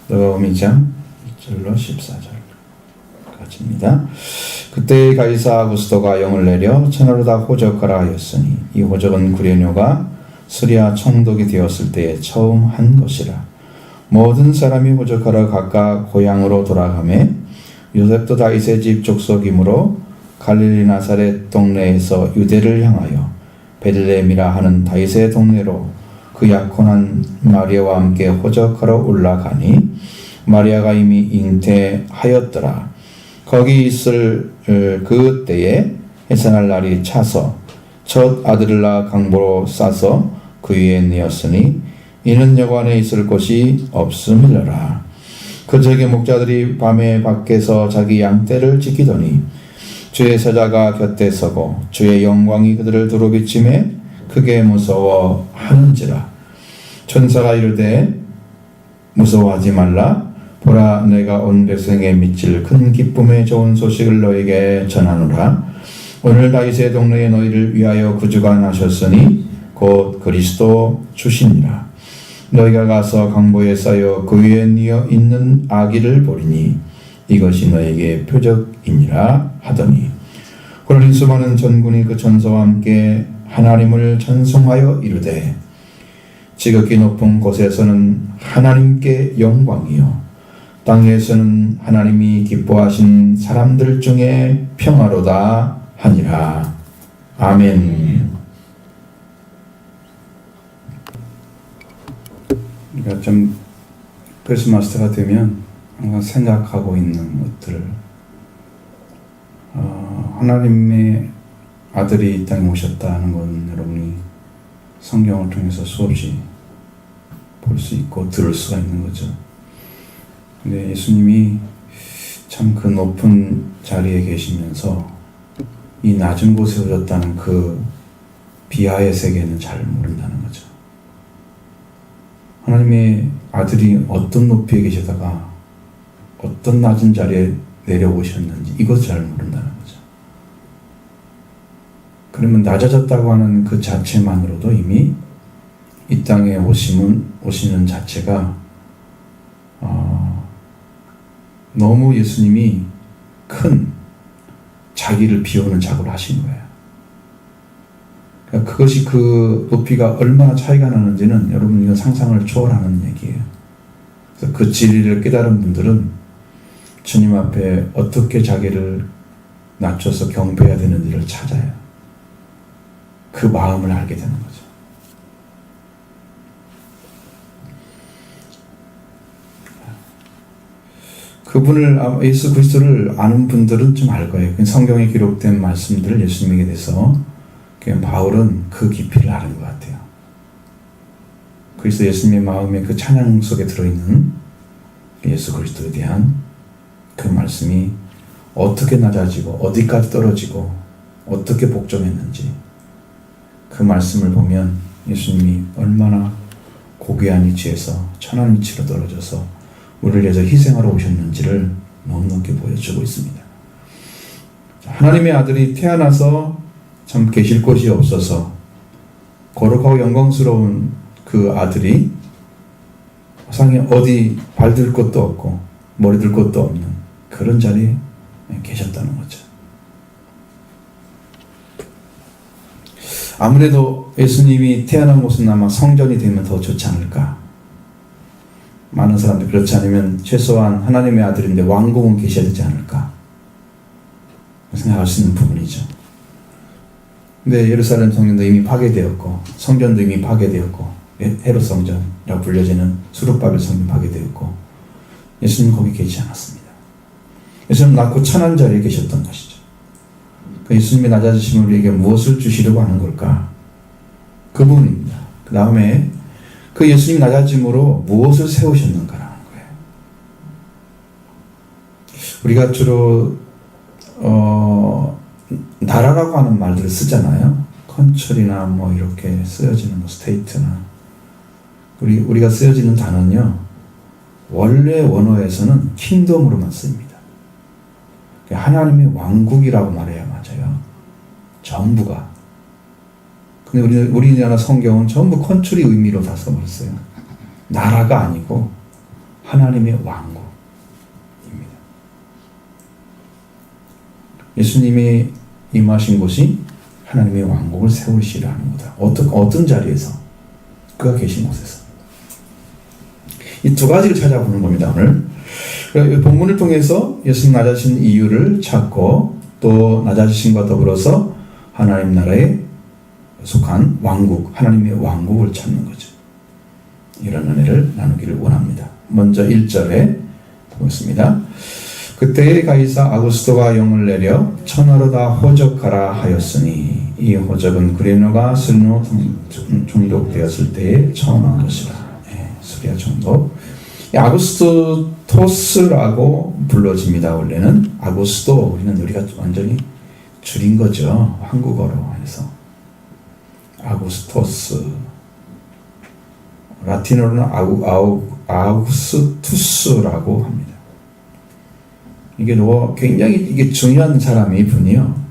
누가복음 2장 1절로 14절까지입니다. 그때 가이사 아구스토가 영을 내려 천하로 다 호적하라 하였으니 이 호적은 구레뇨가 스리아 총독이 되었을 때에 처음 한 것이라. 모든 사람이 호적하러 각각 고향으로 돌아가매 요셉도 다윗의 집 족속이므로 갈릴리 나사렛 동네에서 유대를 향하여 베들레헴이라 하는 다윗의 동네로 그 약혼한 마리아와 함께 호적하러 올라가니 마리아가 이미 잉태하였더라. 거기 있을 그 때에 해산할 날이 차서 첫 아들을 낳아 강보로 싸서 그 위에 내었으니 이는 여관에 있을 곳이 없음이더라. 그 적의 목자들이 밤에 밖에서 자기 양떼를 지키더니 주의 사자가 곁에 서고 주의 영광이 그들을 두루 비침에 크게 무서워하는지라. 천사가 이르되 무서워하지 말라. 보라, 내가 온 백성에 미칠 큰 기쁨의 좋은 소식을 너에게 전하노라. 오늘 다윗의 동네에 너희를 위하여 구주가 나셨으니 곧 그리스도 주시니라. 너희가 가서 강보에 쌓여 그 위에 뉘어 있는 아기를 보리니 이것이 너에게 표적이니라 하더니 그러니 수많은 전군이 그 천사와 함께 하나님을 찬송하여 이르되 지극히 높은 곳에서는 하나님께 영광이요 땅에서는 하나님이 기뻐하신 사람들 중에 평화로다 하니라. 아멘. 우리가 좀 크리스마스가 되면 항상 생각하고 있는 것들, 하나님의 아들이 이 땅에 오셨다는 건 여러분이 성경을 통해서 수없이 볼 수 있고 들을 수가 있는 거죠. 근데 예수님이 참 그 높은 자리에 계시면서 이 낮은 곳에 오셨다는 그 비하의 세계는 잘 모른다는 거죠. 하나님의 아들이 어떤 높이에 계시다가 어떤 낮은 자리에 내려오셨는지 이것을 잘 모른다는 거죠. 그러면 낮아졌다고 하는 그 자체만으로도 이미 이 땅에 오시는 자체가 너무 예수님이 큰 자기를 비우는 작업을 하신 거예요. 그러니까 그것이 그 높이가 얼마나 차이가 나는지는 여러분 이건 상상을 초월하는 얘기예요. 그래서 그 진리를 깨달은 분들은 주님 앞에 어떻게 자기를 낮춰서 경배해야 되는지를 찾아요. 그 마음을 알게 되는 거죠. 그분을, 예수 그리스도를 아는 분들은 좀 알 거예요. 성경에 기록된 말씀들을 예수님에게 대해서 바울은 그 깊이를 아는 것 같아요. 그리스도 예수님의 마음에 그 찬양 속에 들어있는 예수 그리스도에 대한 그 말씀이 어떻게 낮아지고 어디까지 떨어지고 어떻게 복종했는지 그 말씀을 보면 예수님이 얼마나 고귀한 위치에서 천한 위치로 떨어져서 우리를 위해서 희생하러 오셨는지를 넉넉히 보여주고 있습니다. 하나님의 아들이 태어나서 참 계실 곳이 없어서 거룩하고 영광스러운 그 아들이 세상에 어디 발들 곳도 없고 머리 들 곳도 없는 그런 자리에 계셨다는 거죠. 아무래도 예수님이 태어난 곳은 아마 성전이 되면 더 좋지 않을까. 많은 사람들이 그렇지 않으면 최소한 하나님의 아들인데 왕궁은 계셔야 되지 않을까 생각할 수 있는 부분이죠. 근데 예루살렘 성전도 이미 파괴되었고 성전도 이미 파괴되었고 헤롯 성전이라고 불려지는 수룹바벨 성전 파괴되었고 예수님은 거기 계시지 않았습니다. 예수님은 낮고 천한 자리에 계셨던 것이죠. 예수님의 낮아지심을 우리에게 무엇을 주시려고 하는 걸까? 그 부분입니다. 그 다음에 그 예수님 낮아짐으로 무엇을 세우셨는가라는 거예요. 우리가 주로 나라라고 하는 말들을 쓰잖아요. 컨트리나 뭐 이렇게 쓰여지는 거, 스테이트나 우리가 쓰여지는 단어는요. 원래 원어에서는 킹덤으로만 쓰입니다. 하나님의 왕국이라고 말해야 맞아요. 전부가. 근데 우리나라 성경은 전부 컨트리 의미로 다 써버렸어요. 나라가 아니고 하나님의 왕국입니다. 예수님이 임하신 곳이 하나님의 왕국을 세우시려 하는 거다. 어떤 자리에서? 그가 계신 곳에서. 이 두 가지를 찾아보는 겁니다, 오늘. 이 본문을 통해서 예수님 낮아진 이유를 찾고 또 낮아지심과 더불어서 하나님 나라에 속한 왕국, 하나님의 왕국을 찾는 거죠. 이런 은혜를 나누기를 원합니다. 먼저 1절에 보겠습니다. 그때에 가이사 아구스토가 영을 내려 천하로 다 호적하라 하였으니 이 호적은 구레노가 스리아 총독되었을 때에 처음 한 것이라. 스리아 총독. 아구스토스라고 불러집니다. 원래는 아구스토, 우리가 완전히 줄인 거죠. 한국어로 해서 아구스토스. 라틴어로는 아우구스투스라고 합니다. 이게 굉장히 중요한 사람이 분이요.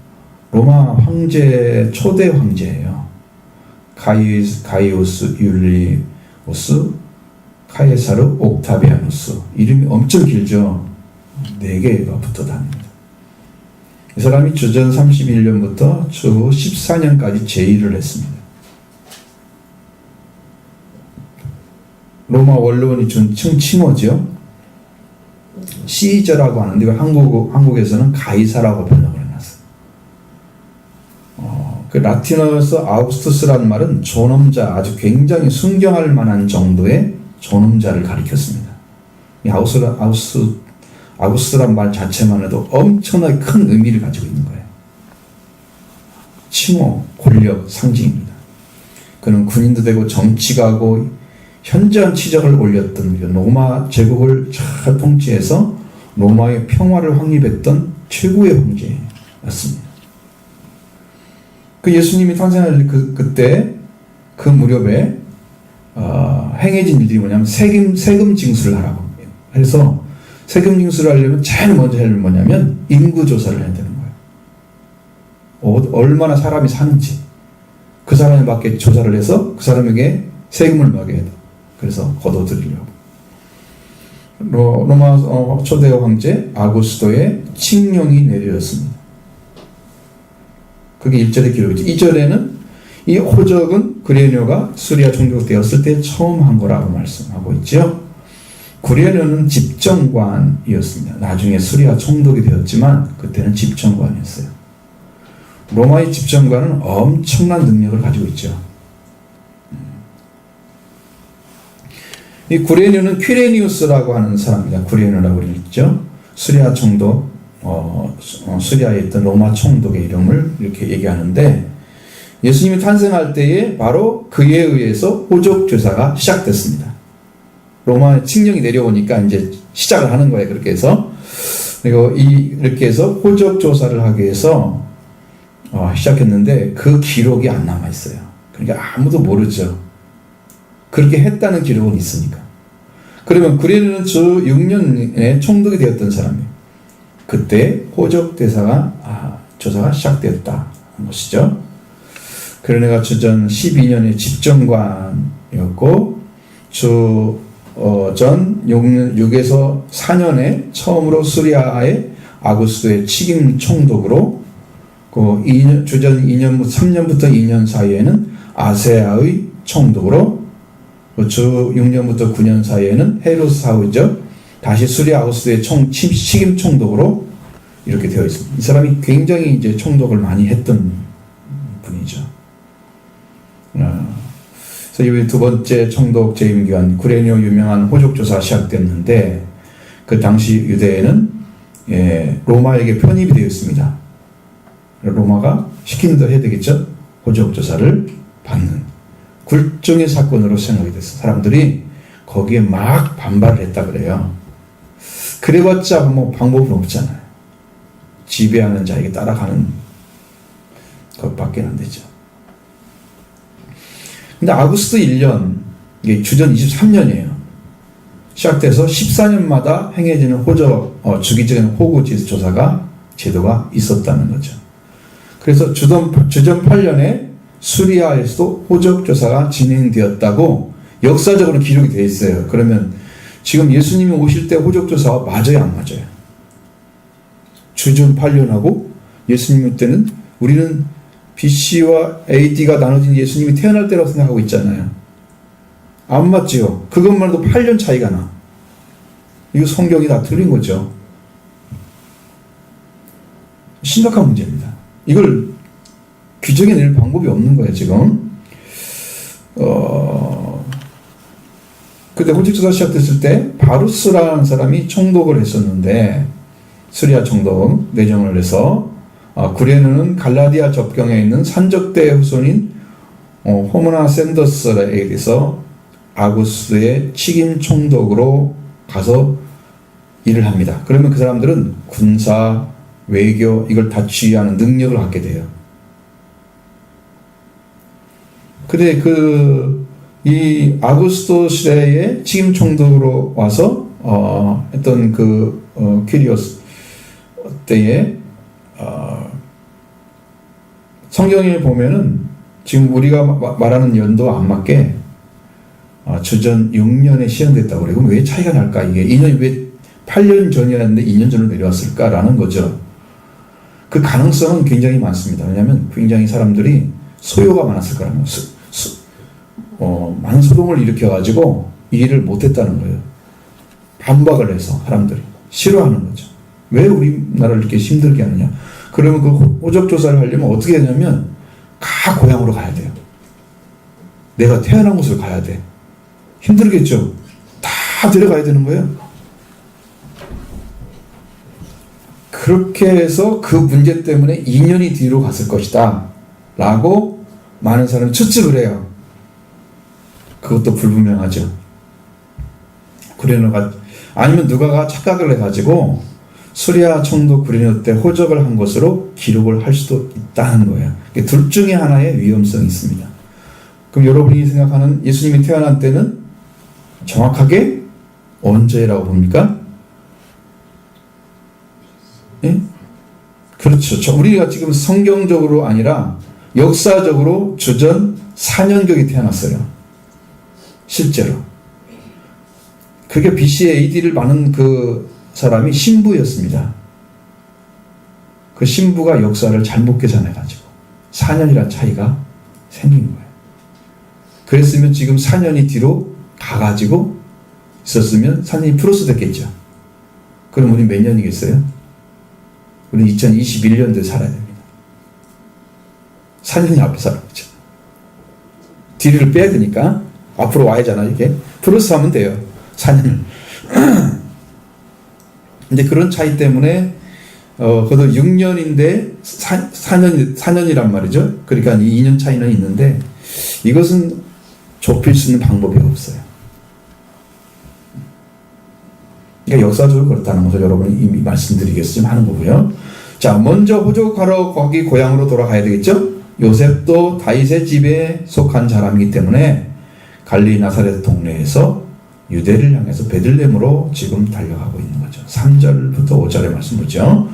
로마 황제 초대 황제예요. 가이우스 율리우스 카에사르 옥타비아누스. 이름이 엄청 길죠. 4개가 붙어 다닙니다. 이 사람이 주전 31년부터 주 14년까지 제의를 했습니다. 로마 원로원이 준 칭호죠. 시저라고 하는데 한국에서는 가이사라고 번역을 해놨어요. 그 라틴어에서 아우구스투스라는 말은 존엄자, 아주 굉장히 순경할 만한 정도의 존엄자를 가리켰습니다. 이 아우구스란 말 자체만 해도 엄청나게 큰 의미를 가지고 있는 거예요. 칭호, 권력, 상징입니다. 그는 군인도 되고 정치가고 현저한 치적을 올렸던 로마 제국을 잘 통치해서 로마의 평화를 확립했던 최고의 황제였습니다. 그 예수님이 탄생할 그때 그 무렵에 행해진 일들이 뭐냐면 세금 징수를 하라고 합니다. 그래서 세금 징수를 하려면 제일 먼저 할 일은 뭐냐면 인구 조사를 해야 되는 거예요. 얼마나 사람이 사는지 그 사람에 맞게 조사를 해서 그 사람에게 세금을 매겨야 돼. 그래서 거둬들이려고. 로마 초대 황제 아구스토의 칙령이 내려졌습니다. 그게 1절의 기록이죠. 2절에는 이 호적은 구레뇨가 수리아 총독되었을 때 처음 한 거라고 말씀하고 있죠. 구레뇨는 집정관이었습니다. 나중에 수리아 총독이 되었지만 그때는 집정관이었어요. 로마의 집정관은 엄청난 능력을 가지고 있죠. 이 구레뇨는 퀴레니우스라고 하는 사람입니다. 구레뇨라고 그랬죠. 수리아 총독, 수리아에 있던 로마 총독의 이름을 이렇게 얘기하는데 예수님이 탄생할 때에 바로 그에 의해서 호적 조사가 시작됐습니다. 로마의 칙령이 내려오니까 이제 시작을 하는 거예요. 그렇게 해서 그리고 이렇게 해서 호적 조사를 하기 위해서 시작했는데 그 기록이 안 남아 있어요. 그러니까 아무도 모르죠. 그렇게 했다는 기록은 있으니까. 그러면 구레뇨는 주 6년에 총독이 되었던 사람이에요. 그때 호적 조사가 시작되었다는 것이죠. 그러네가 주전 12년에 집정관이었고 전 6에서 4년에 처음으로 수리아의 아구스토의 책임 총독으로 주전 3년부터 2년 사이에는 아세아의 총독으로 주 6년부터 9년 사이에는 헤로스 사후죠. 다시 수리아 아구스토의 책임 총독으로 이렇게 되어 있습니다. 이 사람이 굉장히 이제 총독을 많이 했던 분이죠. 그래서 이 두 번째 총독 재임 기간 구레뇨 유명한 호적 조사 시작됐는데 그 당시 유대에는 로마에게 편입이 되어 있습니다. 로마가 시키는 대로 해야 되겠죠. 호적 조사를 받는 굴종의 사건으로 생각이 됐어요. 사람들이 거기에 막 반발을 했다 그래요. 그래봤자 뭐 방법은 없잖아요. 지배하는 자에게 따라가는 것밖에 안 되죠. 근데 아구스토 1년, 이게 주전 23년이에요. 시작돼서 14년마다 행해지는 주기적인 호구 조사가 제도가 있었다는 거죠. 그래서 주전 8년에 수리아에서도 호적 조사가 진행되었다고 역사적으로 기록이 되어 있어요. 그러면 지금 예수님이 오실 때 호적조사가 맞아요, 안 맞아요? 주전 8년하고 예수님 때는 우리는 BC와 AD가 나눠진 예수님이 태어날 때라고 생각하고 있잖아요. 안 맞지요? 그것만 해도 8년 차이가 나. 이거 성경이 다 틀린 거죠. 심각한 문제입니다. 이걸 규정해낼 방법이 없는 거예요, 지금. 그때 호적조사 시작됐을 때 바루스라는 사람이 총독을 했었는데, 스리아 총독 내정을 해서 구레노는 갈라디아 접경에 있는 산적대 후손인 호모나 샌더스에 의해서 아구스의 책임 총독으로 가서 일을 합니다. 그러면 그 사람들은 군사, 외교 이걸 다 지휘하는 능력을 갖게 돼요. 근데 이 아구스토 시대의 책임 총독으로 와서 했던 퀴리오스 때에 성경에 보면은 지금 우리가 말하는 연도 안 맞게 주전 6년에 시행됐다고 그래요. 그럼 왜 차이가 날까? 이게 2년이 왜 8년 전이었는데 2년 전으로 내려왔을까라는 거죠. 그 가능성은 굉장히 많습니다. 왜냐하면 굉장히 사람들이 소요가 많았을 거라는 거예요. 많은 소동을 일으켜가지고 이 일을 못했다는 거예요. 반박을 해서 사람들이 싫어하는 거죠. 왜 우리나라를 이렇게 힘들게 하느냐. 그러면 그 호적조사를 하려면 어떻게 되냐면 고향으로 가야 돼요. 내가 태어난 곳을 가야 돼. 힘들겠죠. 다 데려가야 되는 거예요. 그렇게 해서 그 문제 때문에 2년이 뒤로 갔을 것이다 라고 많은 사람이 추측을 해요. 그것도 불분명하죠. 구레노가 아니면 누가가 착각을 해가지고 수리아 총독 구레노 때 호적을 한 것으로 기록을 할 수도 있다는 거예요. 둘 중에 하나의 위험성이 있습니다. 그럼 여러분이 생각하는 예수님이 태어난 때는 정확하게 언제라고 봅니까? 예? 그렇죠. 우리가 지금 성경적으로 아니라 역사적으로 주전 4년경에 태어났어요. 실제로. 그게 BC AD를 많은 그 사람이 신부였습니다. 그 신부가 역사를 잘못 계산해가지고 4년이라는 차이가 생긴 거예요. 그랬으면 지금 4년이 뒤로 가가지고 있었으면 4년이 플러스 됐겠죠. 그럼 우리 몇 년이겠어요? 우리 2021년도에 살아야 됩니다. 4년이 앞에 살아보죠. 뒤를 빼야 되니까 앞으로 와야잖아. 이렇게 플러스 하면 돼요. 4년을. 근데 그런 차이 때문에 그것도 6년인데 4년이란 말이죠. 그러니까 2년 차이는 있는데 이것은 좁힐 수 있는 방법이 없어요. 그러니까 역사적으로 그렇다는 것을 여러분이 이미 말씀드리겠지만 하는 거고요. 자, 먼저 호적하러 거기 고향으로 돌아가야 되겠죠. 요셉도 다윗의 집에 속한 사람이기 때문에 갈릴리 나사렛 동네에서 유대를 향해서 베들레헴으로 지금 달려가고 있는 거죠. 3절부터 5절의 말씀 보죠.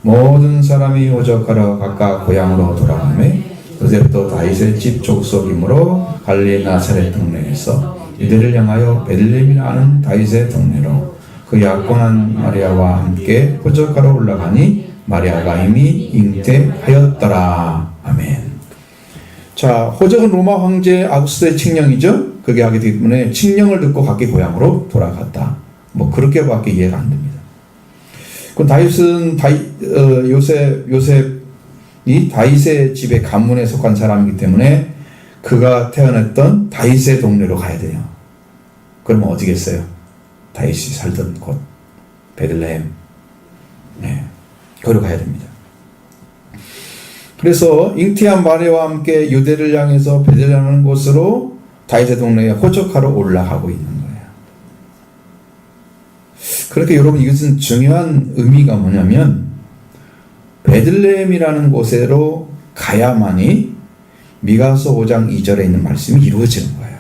모든 사람이 호적하러 각각 고향으로 돌아가매 요셉도 다윗의 집 족속이므로 갈릴리 나사렛 동네에서 유대를 향하여 베들레헴이라 하는 다윗의 동네로 그 약혼한 마리아와 함께 호적하러 올라가니 마리아가 이미 잉태하였더라. 아멘. 자, 호적은 로마 황제 아구스토의 칙령이죠. 그게 하게 되기 때문에 칙령을 듣고 각기 고향으로 돌아갔다. 뭐 그렇게밖에 이해가 안 됩니다. 그럼 다윗은 요셉이 다윗의 집의 가문에 속한 사람이기 때문에 그가 태어났던 다윗의 동네로 가야 돼요. 그러면 어디겠어요? 다윗이 살던 곳 베들레헴. 네, 거기로 가야 됩니다. 그래서 잉태한 마리아와 함께 유대를 향해서 베들레헴하는 곳으로 다윗의 동네에 호적하러 올라가고 있는 거예요. 그렇게 여러분 이것은 중요한 의미가 뭐냐면 베들레헴이라는 곳으로 가야만이 미가서 5장 2절에 있는 말씀이 이루어지는 거예요.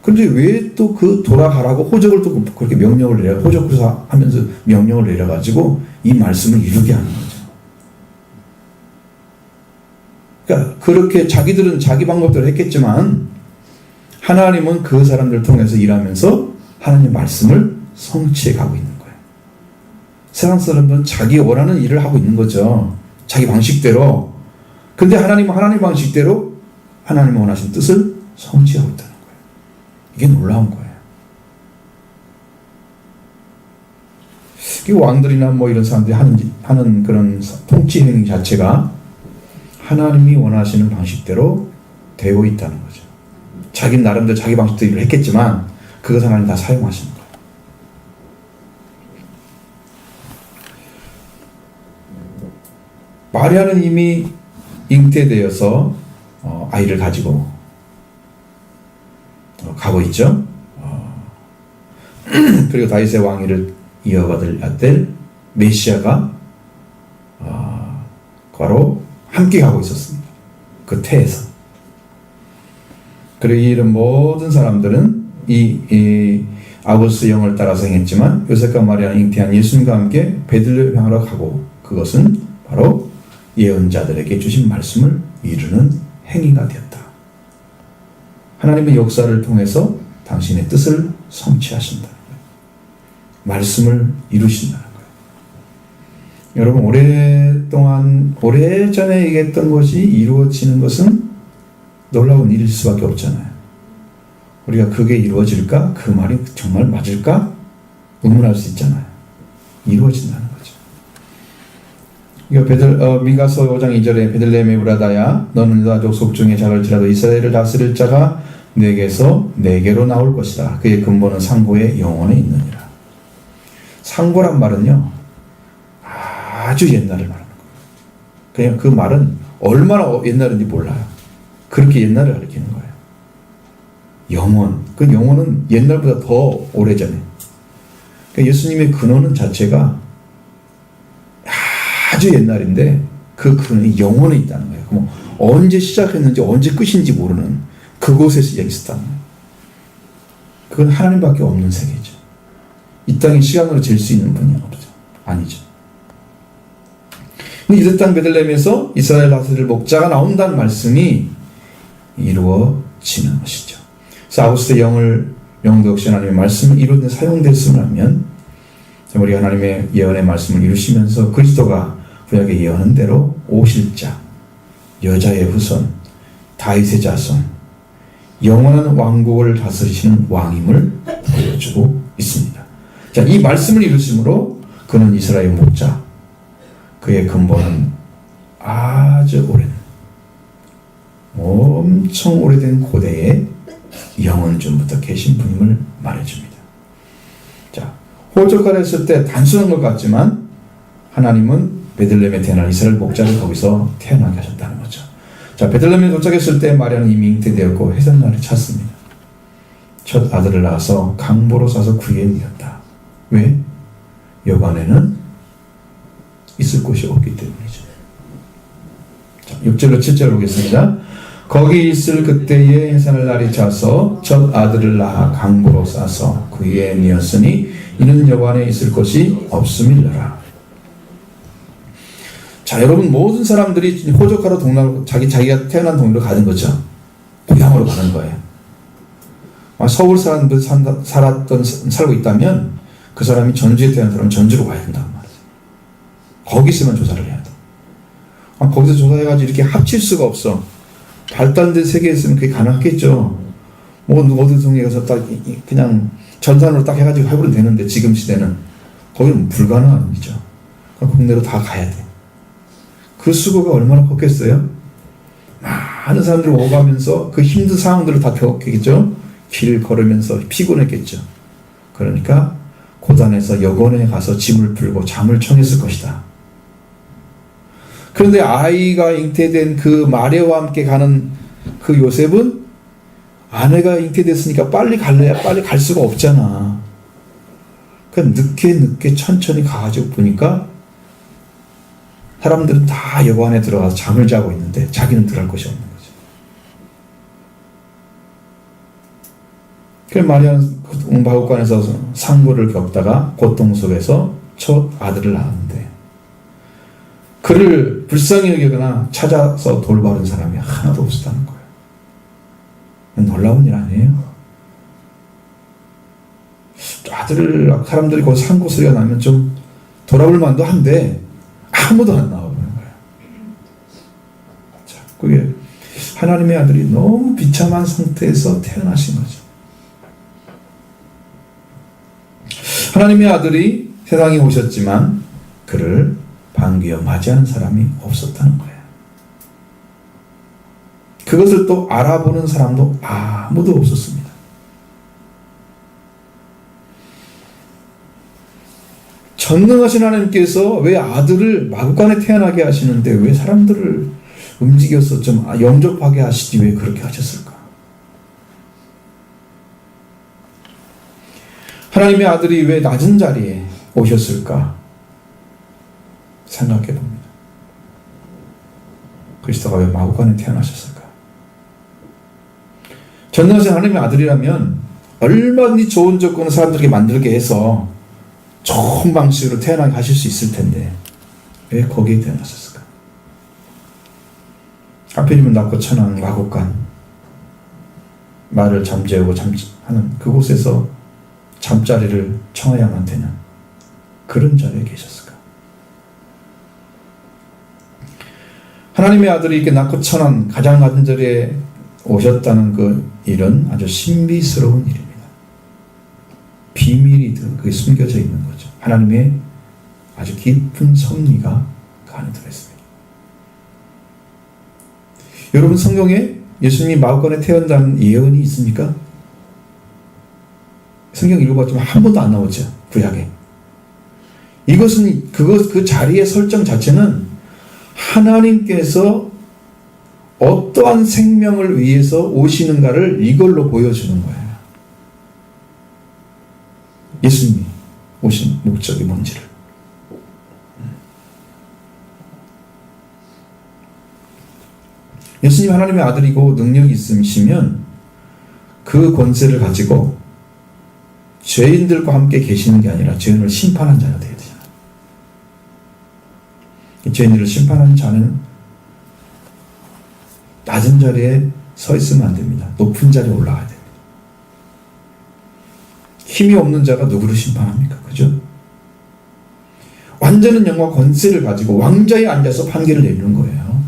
그런데 왜 또 그 돌아가라고 호적을 또 그렇게 명령을 내려 호적조사 하면서 명령을 내려가지고 이 말씀을 이루게 하는 거죠. 그러니까 그렇게 자기들은 자기 방법대로 했겠지만 하나님은 그 사람들을 통해서 일하면서 하나님 말씀을 성취해 가고 있는 거예요. 세상 사람들은 자기 원하는 일을 하고 있는 거죠. 자기 방식대로. 근데 하나님은 하나님 방식대로 하나님 원하신 뜻을 성취하고 있다는 거예요. 이게 놀라운 거예요. 이 왕들이나 뭐 이런 사람들이 하는 그런 통치 행위 자체가 하나님이 원하시는 방식대로 되고 있다는 거죠. 자기 나름대로 자기 방식대로 일을 했겠지만 그것을 하나님 다 사용하시는 거예요. 마리아는 이미 잉태되어서 아이를 가지고 가고 있죠. 그리고 다윗의 왕위를 이어받을 아들 메시아가 바로 함께 가고 있었습니다. 그 태에서. 그리고 이런 모든 사람들은 이 아구스 영을 따라서 행했지만 요셉과 마리아는 잉태한 예수님과 함께 베들레헴 향하러 가고 그것은 바로 예언자들에게 주신 말씀을 이루는 행위가 되었다. 하나님의 역사를 통해서 당신의 뜻을 성취하신다는 거예요. 말씀을 이루신다는 거예요. 여러분 오래전에 얘기했던 것이 이루어지는 것은 놀라운 일일 수밖에 없잖아요. 우리가 그게 이루어질까? 그 말이 정말 맞을까? 의문할 수 있잖아요. 이루어진다는 거죠. 미가서 5장 2절에 베들레헴 에브라다야 너는 유다 족속 중에 작을지라도 이스라엘을 다스릴 자가 내게서 내게로 나올 것이다. 그의 근본은 상고의 영혼에 있느니라. 상고란 말은요 아주 옛날을 말하는 거예요. 그냥 그 말은 얼마나 옛날인지 몰라요. 그렇게 옛날을 가리키는 거예요. 영혼, 그 영혼은 옛날보다 더 오래전에. 그러니까 예수님의 근원은 자체가 아주 옛날인데 그 근원이 영혼에 있다는 거예요. 그럼 언제 시작했는지 언제 끝인지 모르는 그곳에서 있었다는 거예요. 그건 하나님밖에 없는 세계죠. 이 땅이 시간으로 잴 수 있는 분이 없죠. 아니죠. 근데 유대 땅 베들레헴에서 이스라엘 다스릴 목자가 나온다는 말씀이 이루어지는 것이죠. 그래서 아구스의 영도 역시 하나님의 말씀을 이루는 데 사용됐으면 하면 우리 하나님의 예언의 말씀을 이루시면서 그리스도가 구약의 예언한 대로 오실 자, 여자의 후손, 다윗의 자손, 영원한 왕국을 다스리시는 왕임을 보여주고 있습니다. 자, 이 말씀을 이루심으로 그는 이스라엘 목자, 그의 근본은 아주 오랜 엄청 오래된 고대에 영원전부터 계신 분임을 말해줍니다. 자, 호적가를 했을 때 단순한 것 같지만 하나님은 베들레헴에 태어난 이스라엘 목자를 거기서 태어나게 하셨다는 거죠. 자, 베들레헴에 도착했을 때 마리아는 이미 잉태되었고 해산날을 찼습니다. 첫 아들을 낳아서 강보로 싸서 구리에 누웠다. 왜? 여관에는 있을 곳이 없기 때문이죠. 자, 6절로 7절 보겠습니다. 거기 있을 그때에 해산을 날이 차서 첫 아들을 낳아 강보로 싸서 그 위에 뉘었으니 이는 여관에 있을 곳이 없음이니라. 자, 여러분 모든 사람들이 호적하러 동남으로 자기가 태어난 동네로 가는 거죠. 고향으로 가는 거예요. 서울 사람들 살고 있다면 그 사람이 전주에 태어난 사람은 전주로 가야 된단 말이에요. 거기 있으면 조사를 해야 돼. 거기서 조사해가지고 이렇게 합칠 수가 없어. 발달된 세계에 있으면 그게 가능하겠죠. 어느 동네 가서 딱 그냥 전산으로 딱 해가지고 해버리면 되는데 지금 시대는 거기는 불가능한 일이죠. 국내로 다 가야 돼. 그 수고가 얼마나 컸겠어요? 많은 사람들이 오가면서 그 힘든 상황들을 다 겪겠죠. 길 걸으면서 피곤했겠죠. 그러니까 고단에서 여관에 가서 짐을 풀고 잠을 청했을 것이다. 그런데 아이가 잉태된 그 마리아와 함께 가는 그 요셉은 아내가 잉태됐으니까 빨리 갈래야 빨리 갈 수가 없잖아. 그러니까 늦게 천천히 가가지고 보니까 사람들은 다 여관에 들어가서 잠을 자고 있는데 자기는 들어갈 곳이 없는 거죠. 그래서 마리아는 바울관에서 상고를 겪다가 고통 속에서 첫 아들을 낳았는데 그를 불쌍히 여기거나 찾아서 돌봐준 사람이 하나도 없었다는 거예요. 놀라운 일 아니에요? 사람들이 거기 산고 소리가 나면 좀 돌아볼 만도 한데 아무도 안 나오는 거예요. 자, 그게 하나님의 아들이 너무 비참한 상태에서 태어나신 거죠. 하나님의 아들이 세상에 오셨지만 그를 반기어 맞이하는 사람이 없었다는 거예요. 그것을 또 알아보는 사람도 아무도 없었습니다. 전능하신 하나님께서 왜 아들을 마구간에 태어나게 하시는데 왜 사람들을 움직여서 좀 영접하게 하시지 왜 그렇게 하셨을까? 하나님의 아들이 왜 낮은 자리에 오셨을까? 생각해 봅니다. 그리스도가 왜 마구간에 태어나셨을까? 전능하신 하나님의 아들이라면 얼마든지 좋은 조건을 사람들에게 만들게 해서 좋은 방식으로 태어나게 하실 수 있을 텐데 왜 거기에 태어나셨을까? 하필이면 낮고 천한 마구간 말을 잠재우고 하는 그곳에서 잠자리를 청해야만 되는 그런 자리에 계셨을까? 하나님의 아들이 이렇게 낮고 천한 가장 낮은 자리에 오셨다는 그 일은 아주 신비스러운 일입니다. 비밀이 그게 숨겨져 있는 거죠. 하나님의 아주 깊은 섭리가 그 안에 들어있습니다. 여러분 성경에 예수님이 마구간에 태어난다는 예언이 있습니까? 성경 읽어봤지만 한 번도 안 나오죠. 구약에. 이것은 그 자리의 설정 자체는 하나님께서 어떠한 생명을 위해서 오시는가를 이걸로 보여주는 거예요. 예수님이 오신 목적이 뭔지를. 예수님 하나님의 아들이고 능력이 있으시면 그 권세를 가지고 죄인들과 함께 계시는 게 아니라 죄인을 심판한 자가 되어야 되잖아요. 죄인들을 심판하는 자는 낮은 자리에 서 있으면 안 됩니다. 높은 자리에 올라가야 됩니다. 힘이 없는 자가 누구를 심판합니까? 그죠? 완전한 영과 권세를 가지고 왕좌에 앉아서 판결을 내리는 거예요.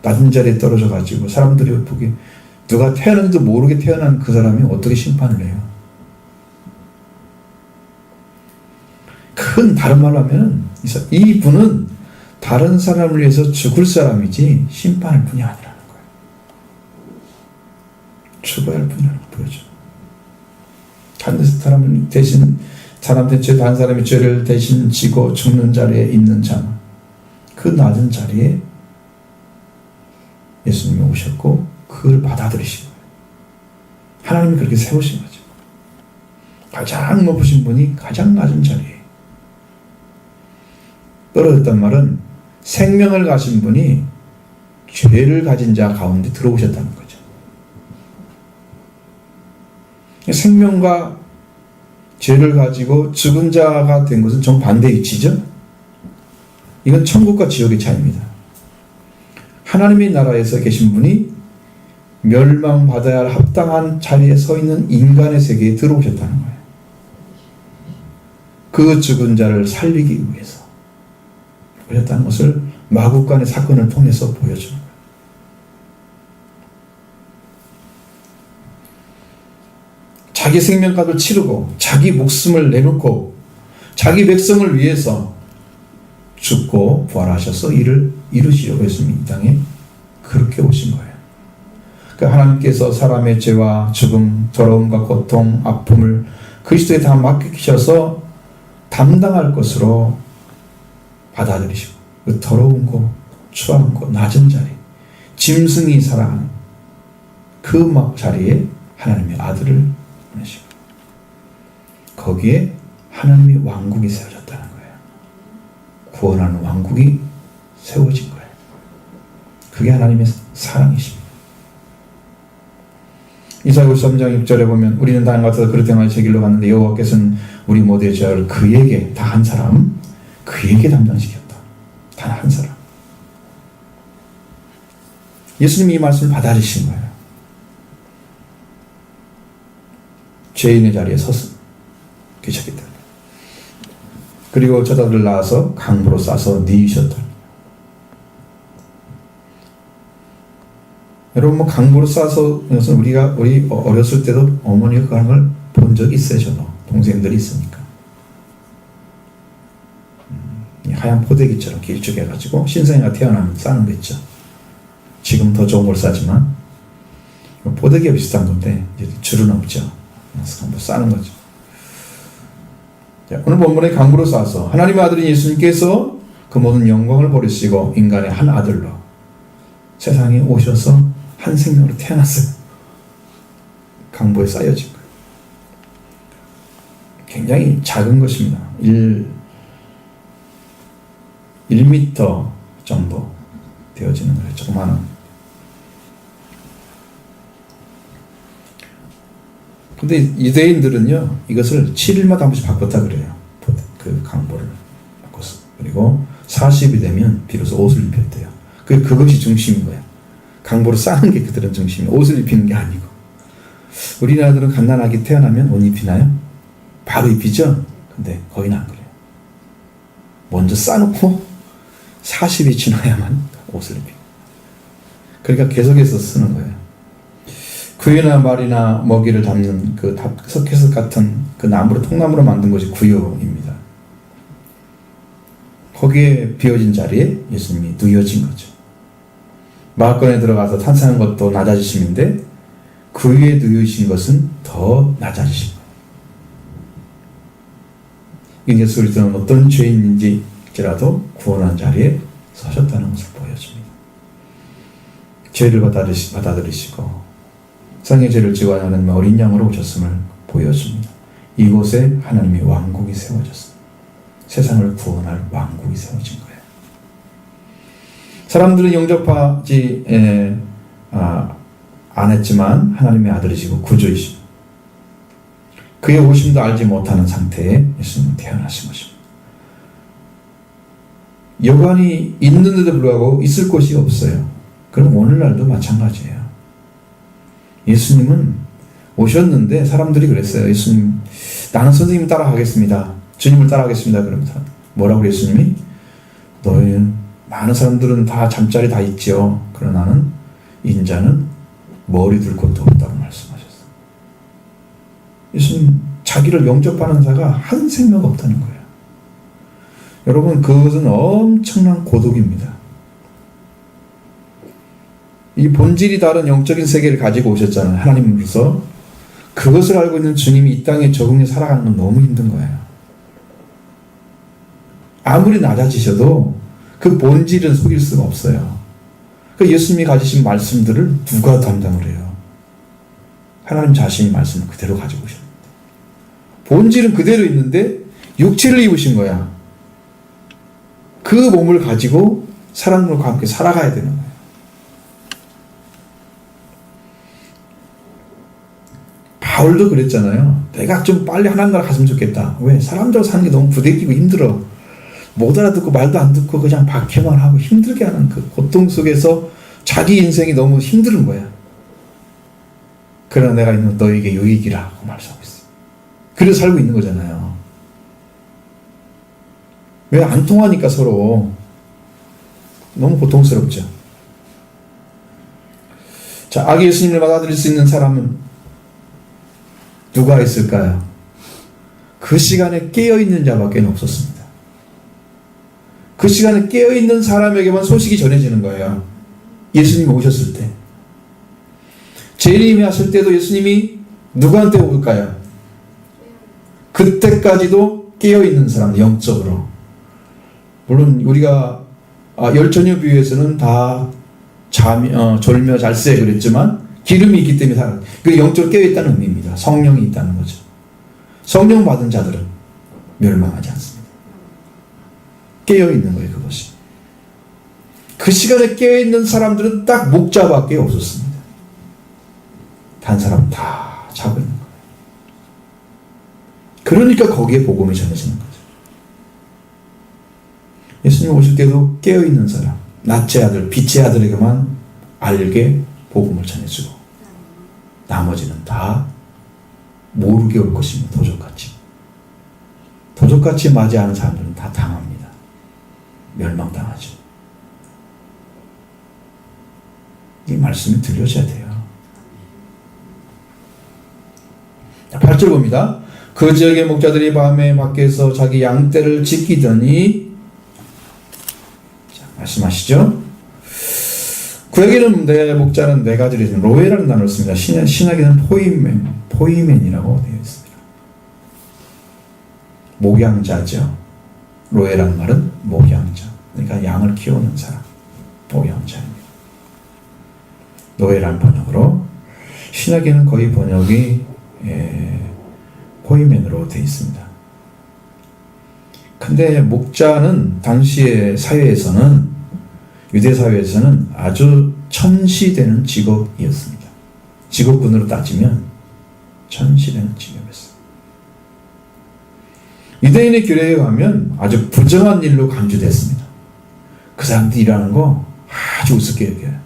낮은 자리에 떨어져 가지고 사람들이 보기에 누가 태어났는지도 모르게 태어난 그 사람이 어떻게 심판을 해요? 다른 말로 하면 이분은 다른 사람을 위해서 죽을 사람이지 심판할 분이 아니라는 거예요. 죽어야 할 분이라는 걸 보여줘. 다른 사람을 대신 다른 사람의 죄를 대신 지고 죽는 자리에 있는 자, 그 낮은 자리에 예수님이 오셨고 그걸 받아들이신 거예요. 하나님이 그렇게 세우신 거죠. 가장 높으신 분이 가장 낮은 자리에 떨어졌단 말은 생명을 가진 분이 죄를 가진 자 가운데 들어오셨다는 거죠. 생명과 죄를 가지고 죽은 자가 된 것은 정반대의 위치죠. 이건 천국과 지옥의 차이입니다. 하나님의 나라에서 계신 분이 멸망받아야 할 합당한 자리에 서 있는 인간의 세계에 들어오셨다는 거예요. 그 죽은 자를 살리기 위해서 오셨다는 것을 마구간의 사건을 통해서 보여주는 거예요. 자기 생명값을 치르고 자기 목숨을 내놓고 자기 백성을 위해서 죽고 부활하셔서 이를 이루시려고 했습니다. 이 땅에 그렇게 오신 거예요. 그러니까 하나님께서 사람의 죄와 죽음, 더러움과 고통, 아픔을 그리스도에 다 맡기셔서 담당할 것으로 받아들이시고 그 더러운 곳, 추한 곳, 낮은 자리, 짐승이 살아가는 그 자리에 하나님의 아들을 보내시고 거기에 하나님의 왕국이 세워졌다는 거예요. 구원하는 왕국이 세워진 거예요. 그게 하나님의 사랑이십니다. 이사야 53장 6절에 보면 우리는 단 같아서 그릇 행하여 제 길로 갔는데 여호와께서는 우리 모두의 죄를 그에게 다 한 사람 그에게 담당시켰다. 단 한 사람. 예수님이 이 말씀을 받아들이신 거예요. 죄인의 자리에 서서 계셨기 때문에. 그리고 저자들 낳아서 강보로 싸서 뉘우셨다. 여러분, 뭐 강보로 싸서 우리 어렸을 때도 어머니가 그런 걸 본 적 있어요. 저도 동생들이 있으니까. 하얀 포대기처럼 길쭉해가지고 신생아가 태어나면 싸는 거 있죠. 지금 더 좋은 걸 싸지만 포대기가 비슷한 건데 이제 줄은 없죠. 그래서 한번 싸는 거죠. 자, 오늘 본문에 강보로 싸서 하나님의 아들인 예수님께서 그 모든 영광을 버리시고 인간의 한 아들로 세상에 오셔서 한 생명으로 태어났어요. 강보에 쌓여진 거예요. 굉장히 작은 것입니다. 1m 정도 되어지는 거예요. 조그마한. 근데 유대인들은요, 이것을 7일마다 한 번씩 바꿨다 그래요. 그 강보를 바꿨어. 그리고 40이 되면 비로소 옷을 입혔대요. 그것이 중심인 거예요. 강보를 싸는 게 그들은 중심이에요. 옷을 입히는 게 아니고. 우리나라들은 갓난아기 태어나면 옷 입히나요? 바로 입히죠? 근데 거기는 안 그래요. 먼저 싸놓고 40이 지나야만 옷을 입히고. 그러니까 계속해서 쓰는 거예요. 구유나 말이나 먹이를 담는 그 다크서켓 같은 그 나무로, 통나무로 만든 것이 구유입니다. 거기에 비어진 자리에 예수님이 누워진 거죠. 마을권에 들어가서 탄생한 것도 낮아지심인데 그 위에 누우신 것은 더 낮아지신 거예요. 예수 그리스도는 어떤 죄인인지라도 구원한 자리에 서셨다는 것을 보여줍니다. 죄를 받아들이시고 세상의 죄를 지고 하나님의 어린 양으로 오셨음을 보여줍니다. 이곳에 하나님의 왕국이 세워졌습니다. 세상을 구원할 왕국이 세워진 거예요. 사람들은 영접하지 안 했지만 하나님의 아들이시고 구주이시고 그의 오심도 알지 못하는 상태에 예수님은 태어나신 것입니다. 여관이 있는데도 불구하고 있을 곳이 없어요. 그럼 오늘날도 마찬가지예요. 예수님은 오셨는데 사람들이 그랬어요. 예수님, 나는 선생님 따라가겠습니다. 주님을 따라가겠습니다. 그러면서 뭐라고 예수님이? 너희는 많은 사람들은 다 잠자리 다 있죠. 그러나 나는 인자는 머리 둘 곳도 없다고 말씀하셨어요. 예수님 자기를 영접하는 자가 한 생명 없다는 거예요. 여러분, 그것은 엄청난 고독입니다. 이 본질이 다른 영적인 세계를 가지고 오셨잖아요. 하나님으로서. 그것을 알고 있는 주님이 이 땅에 적응해 살아가는 건 너무 힘든 거예요. 아무리 낮아지셔도 그 본질은 속일 수가 없어요. 그 예수님이 가지신 말씀들을 누가 담당을 해요? 하나님 자신이 말씀을 그대로 가지고 오셨습니다. 본질은 그대로 있는데 육체를 입으신 거야. 그 몸을 가지고 사람들과 함께 살아가야 되는 거예요. 바울도 그랬잖아요. 내가 좀 빨리 하나님 나라 갔으면 좋겠다. 왜? 사람들 사는 게 너무 부대끼고 힘들어. 못 알아듣고 말도 안 듣고 그냥 박해만 하고 힘들게 하는 그 고통 속에서 자기 인생이 너무 힘든 거야. 그러나 내가 있는 너에게 유익이라고 말씀하고 있어요. 그래서 살고 있는 거잖아요. 왜? 안 통하니까 서로. 너무 고통스럽죠. 자, 아기 예수님을 받아들일 수 있는 사람은 누가 있을까요? 그 시간에 깨어있는 자밖에 없었습니다. 그 시간에 깨어있는 사람에게만 소식이 전해지는 거예요. 예수님이 오셨을 때. 재림이 하실 때도 예수님이 누구한테 올까요? 그때까지도 깨어있는 사람, 영적으로. 물론 우리가 열처녀 비유에서는 다 졸며 잘세 그랬지만 기름이 있기 때문에 살아요. 그 영적으로 깨어있다는 의미입니다. 성령이 있다는 거죠. 성령 받은 자들은 멸망하지 않습니다. 깨어있는 거예요, 그것이. 그 시간에 깨어있는 사람들은 딱 목자밖에 없었습니다. 단 사람 다 자고 있는 거예요. 그러니까 거기에 복음이 전해지는 거죠. 예수님 오실 때도 깨어있는 사람, 낮의 아들, 빛의 아들에게만 알게 복음을 전해주고 나머지는 다 모르게 올 것입니다. 도적같이. 도적같이 맞이하는 사람들은 다 당합니다. 멸망당하죠. 이 말씀이 들려져야 돼요. 8절 봅니다. 그 지역의 목자들이 밤에 밖에서 자기 양떼를 지키더니, 자, 말씀하시죠. 구약에는 내 목자는 네 가지를 있습니다. 로에라는 단어를 씁니다. 신약에는 포이맨이라고 되어 있습니다. 목양자죠. 로에라는 말은 목양자. 그러니까 양을 키우는 사람. 목양자입니다. 노예라는 번역으로. 신약에는 거의 번역이 포이맨으로 되어 있습니다. 근데 목자는 당시의 사회에서는, 유대 사회에서는 아주 천시되는 직업이었습니다. 직업군으로 따지면 천시되는 직업이었어요. 유대인의 규례에 가면 아주 부정한 일로 간주됐습니다. 그 사람들이 일하는 거 아주 우습게 여겨요.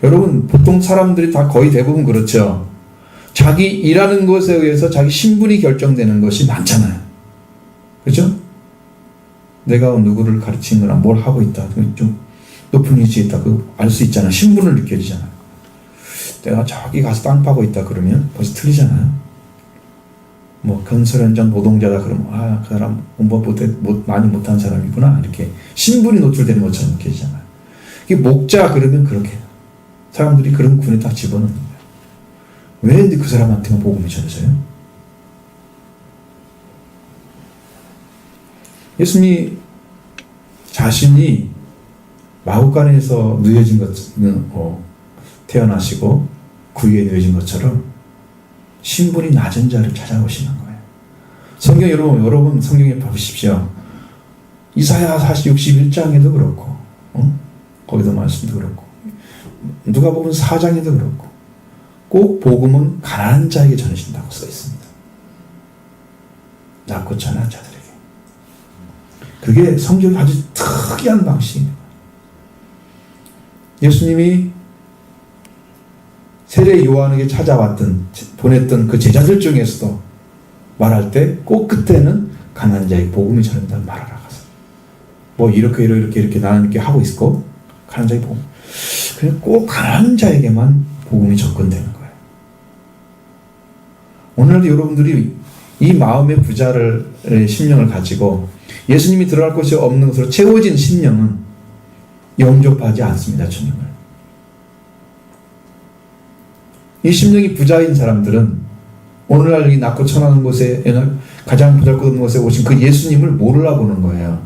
여러분, 보통 사람들이 다 거의 대부분 그렇죠. 자기 일하는 것에 의해서 자기 신분이 결정되는 것이 많잖아요. 그렇죠? 내가 누구를 가르치거나 뭘 하고 있다, 좀 높은 위치에 있다, 알 수 있잖아요. 신분을 느껴지잖아요. 내가 저기 가서 땅 파고 있다 그러면 벌써 틀리잖아요. 뭐 건설 현장 노동자다 그러면 그 사람 공부 많이 못한 사람이구나, 이렇게 신분이 노출되는 것처럼 느껴지잖아요. 이게 목자 그러면 그렇게 사람들이 그런 군에 딱 집어넣는 거예요. 왜 그 사람한테만 복음이 전해져요? 예수님이 자신이 마구간에서 누여진 것은 태어나시고 구유에 누여진 것처럼 신분이 낮은 자를 찾아오시는 거예요. 성경 여러분 성경에 보십시오. 이사야 61장에도 그렇고, 거기도 말씀도 그렇고, 누가복음 4장에도 그렇고, 꼭 복음은 가난한 자에게 전해진다고 써 있습니다. 낮고 천한 자들에게. 그게 성경이 아주 특이한 방식입니다. 예수님이 세례 요한에게 보냈던 그 제자들 중에서도 말할 때 꼭 그때는 가난한 자에게 복음이 전한다는 말을 하가서 뭐 이렇게 나는 이렇게 하고 있고, 가난한 자에게 복음. 그냥 꼭 가난한 자에게만 복음이 접근되는 거예요. 오늘도 여러분들이 이 마음의 부자를 심령을 가지고 예수님이 들어갈 곳이 없는 것으로 채워진 심령은 영접하지 않습니다. 주님을. 이 심령이 부자인 사람들은 오늘날 이 낮고 천한 곳에, 가장 보잘것없는 곳에 오신 그 예수님을 모르나 보는 거예요.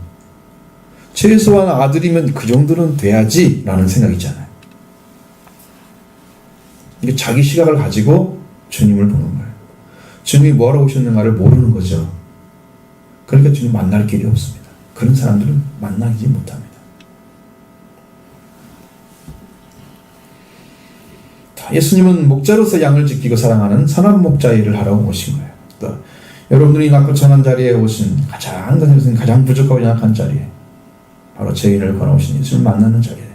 최소한 아들이면 그 정도는 돼야지 라는 생각이 있잖아요. 이게 자기 시각을 가지고 주님을 보는 거예요. 주님이 뭐하러 오셨는가를 모르는 거죠. 그러니까 주님 만날 길이 없습니다. 그런 사람들은 만나지 못합니다. 예수님은 목자로서 양을 지키고 사랑하는 선한 목자 일을 하러 오신 거예요. 또 여러분들이 낮고 천한 자리에 오신 가장 부족하고 연약한 자리에, 바로 죄인을 걸어오신 예수님을 만나는 자리에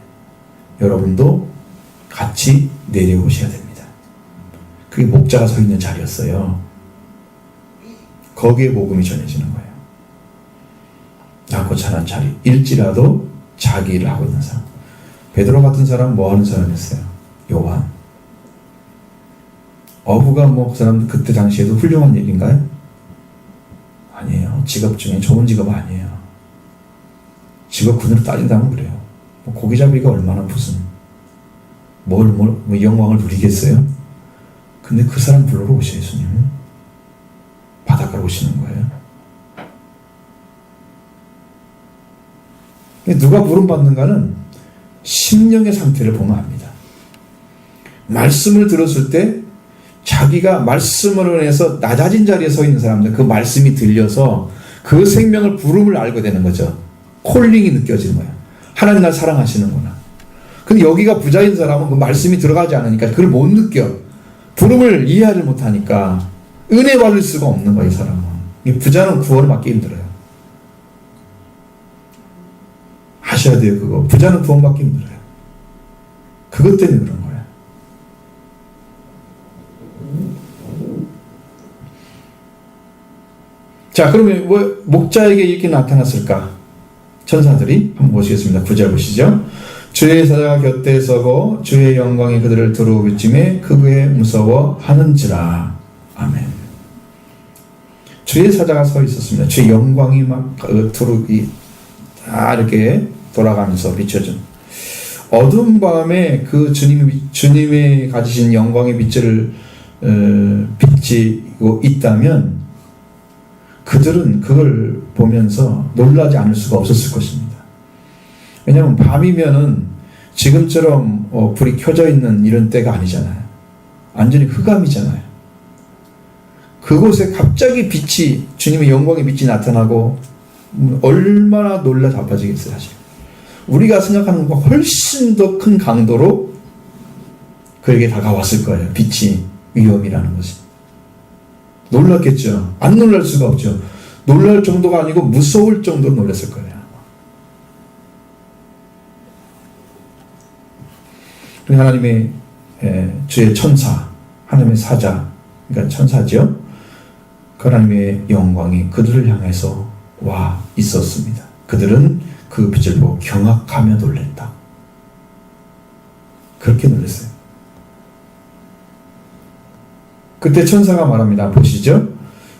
여러분도 같이 내려오셔야 됩니다. 그게 목자가 서 있는 자리였어요. 거기에 복음이 전해지는 거예요. 낮고 천한 자리, 일지라도 자기 일을 하고 있는 사람. 베드로 같은 사람 뭐 하는 사람이었어요? 요한. 어부가 그 사람 그때 당시에도 훌륭한 일인가요? 아니에요. 직업 중에 좋은 직업 아니에요. 직업군으로 따진다면 그래요. 고기잡이가 얼마나 무슨 영광을 누리겠어요? 근데 그 사람 불러러 오셔요. 예수님은 바닷가로 오시는 거예요. 누가 부름받는가는 심령의 상태를 보면 압니다. 말씀을 들었을 때 자기가 말씀으로 인해서 낮아진 자리에 서 있는 사람들, 그 말씀이 들려서 그 생명을 부름을 알게 되는 거죠. 콜링이 느껴지는 거예요. 하나님 날 사랑하시는구나. 근데 여기가 부자인 사람은 그 말씀이 들어가지 않으니까 그걸 못 느껴. 부름을 이해하지 못하니까 은혜 받을 수가 없는 거예요. 이 사람은. 이 부자는 구원을 받기 힘들어요. 하셔야 돼요. 그거. 부자는 구원 받기 힘들어요. 그것 때문에 그런 거예요. 자, 그러면 왜 목자에게 이렇게 나타났을까? 천사들이 한번 보시겠습니다. 9절 보시죠. 주의 사자가 곁에 서고 주의 영광이 그들을 두루 비추매 극우에 무서워하는지라. 아멘. 주의 사자가 서 있었습니다. 주의 영광이 막 두루 다 이렇게 돌아가면서 비춰준 어두운 밤에 그 주님이 가지신 영광의 빛을 비치고 있다면 그들은 그걸 보면서 놀라지 않을 수가 없었을 것입니다. 왜냐하면 밤이면은 지금처럼 불이 켜져 있는 이런 때가 아니잖아요. 완전히 흑암이잖아요. 그곳에 갑자기 빛이, 주님의 영광의 빛이 나타나고 얼마나 놀라 자빠지겠어요, 사실. 우리가 생각하는 것보다 훨씬 더 큰 강도로 그에게 다가왔을 거예요. 빛이, 위험이라는 것이. 놀랐겠죠. 안 놀랄 수가 없죠. 놀랄 정도가 아니고 무서울 정도로 놀랐을 거예요. 하나님의 주의 천사, 하나님의 사자, 그러니까 천사죠. 그 하나님의 영광이 그들을 향해서 와 있었습니다. 그들은 그 빛을 보고 경악하며 놀랬다. 그렇게 놀랐어요. 그때 천사가 말합니다. 보시죠.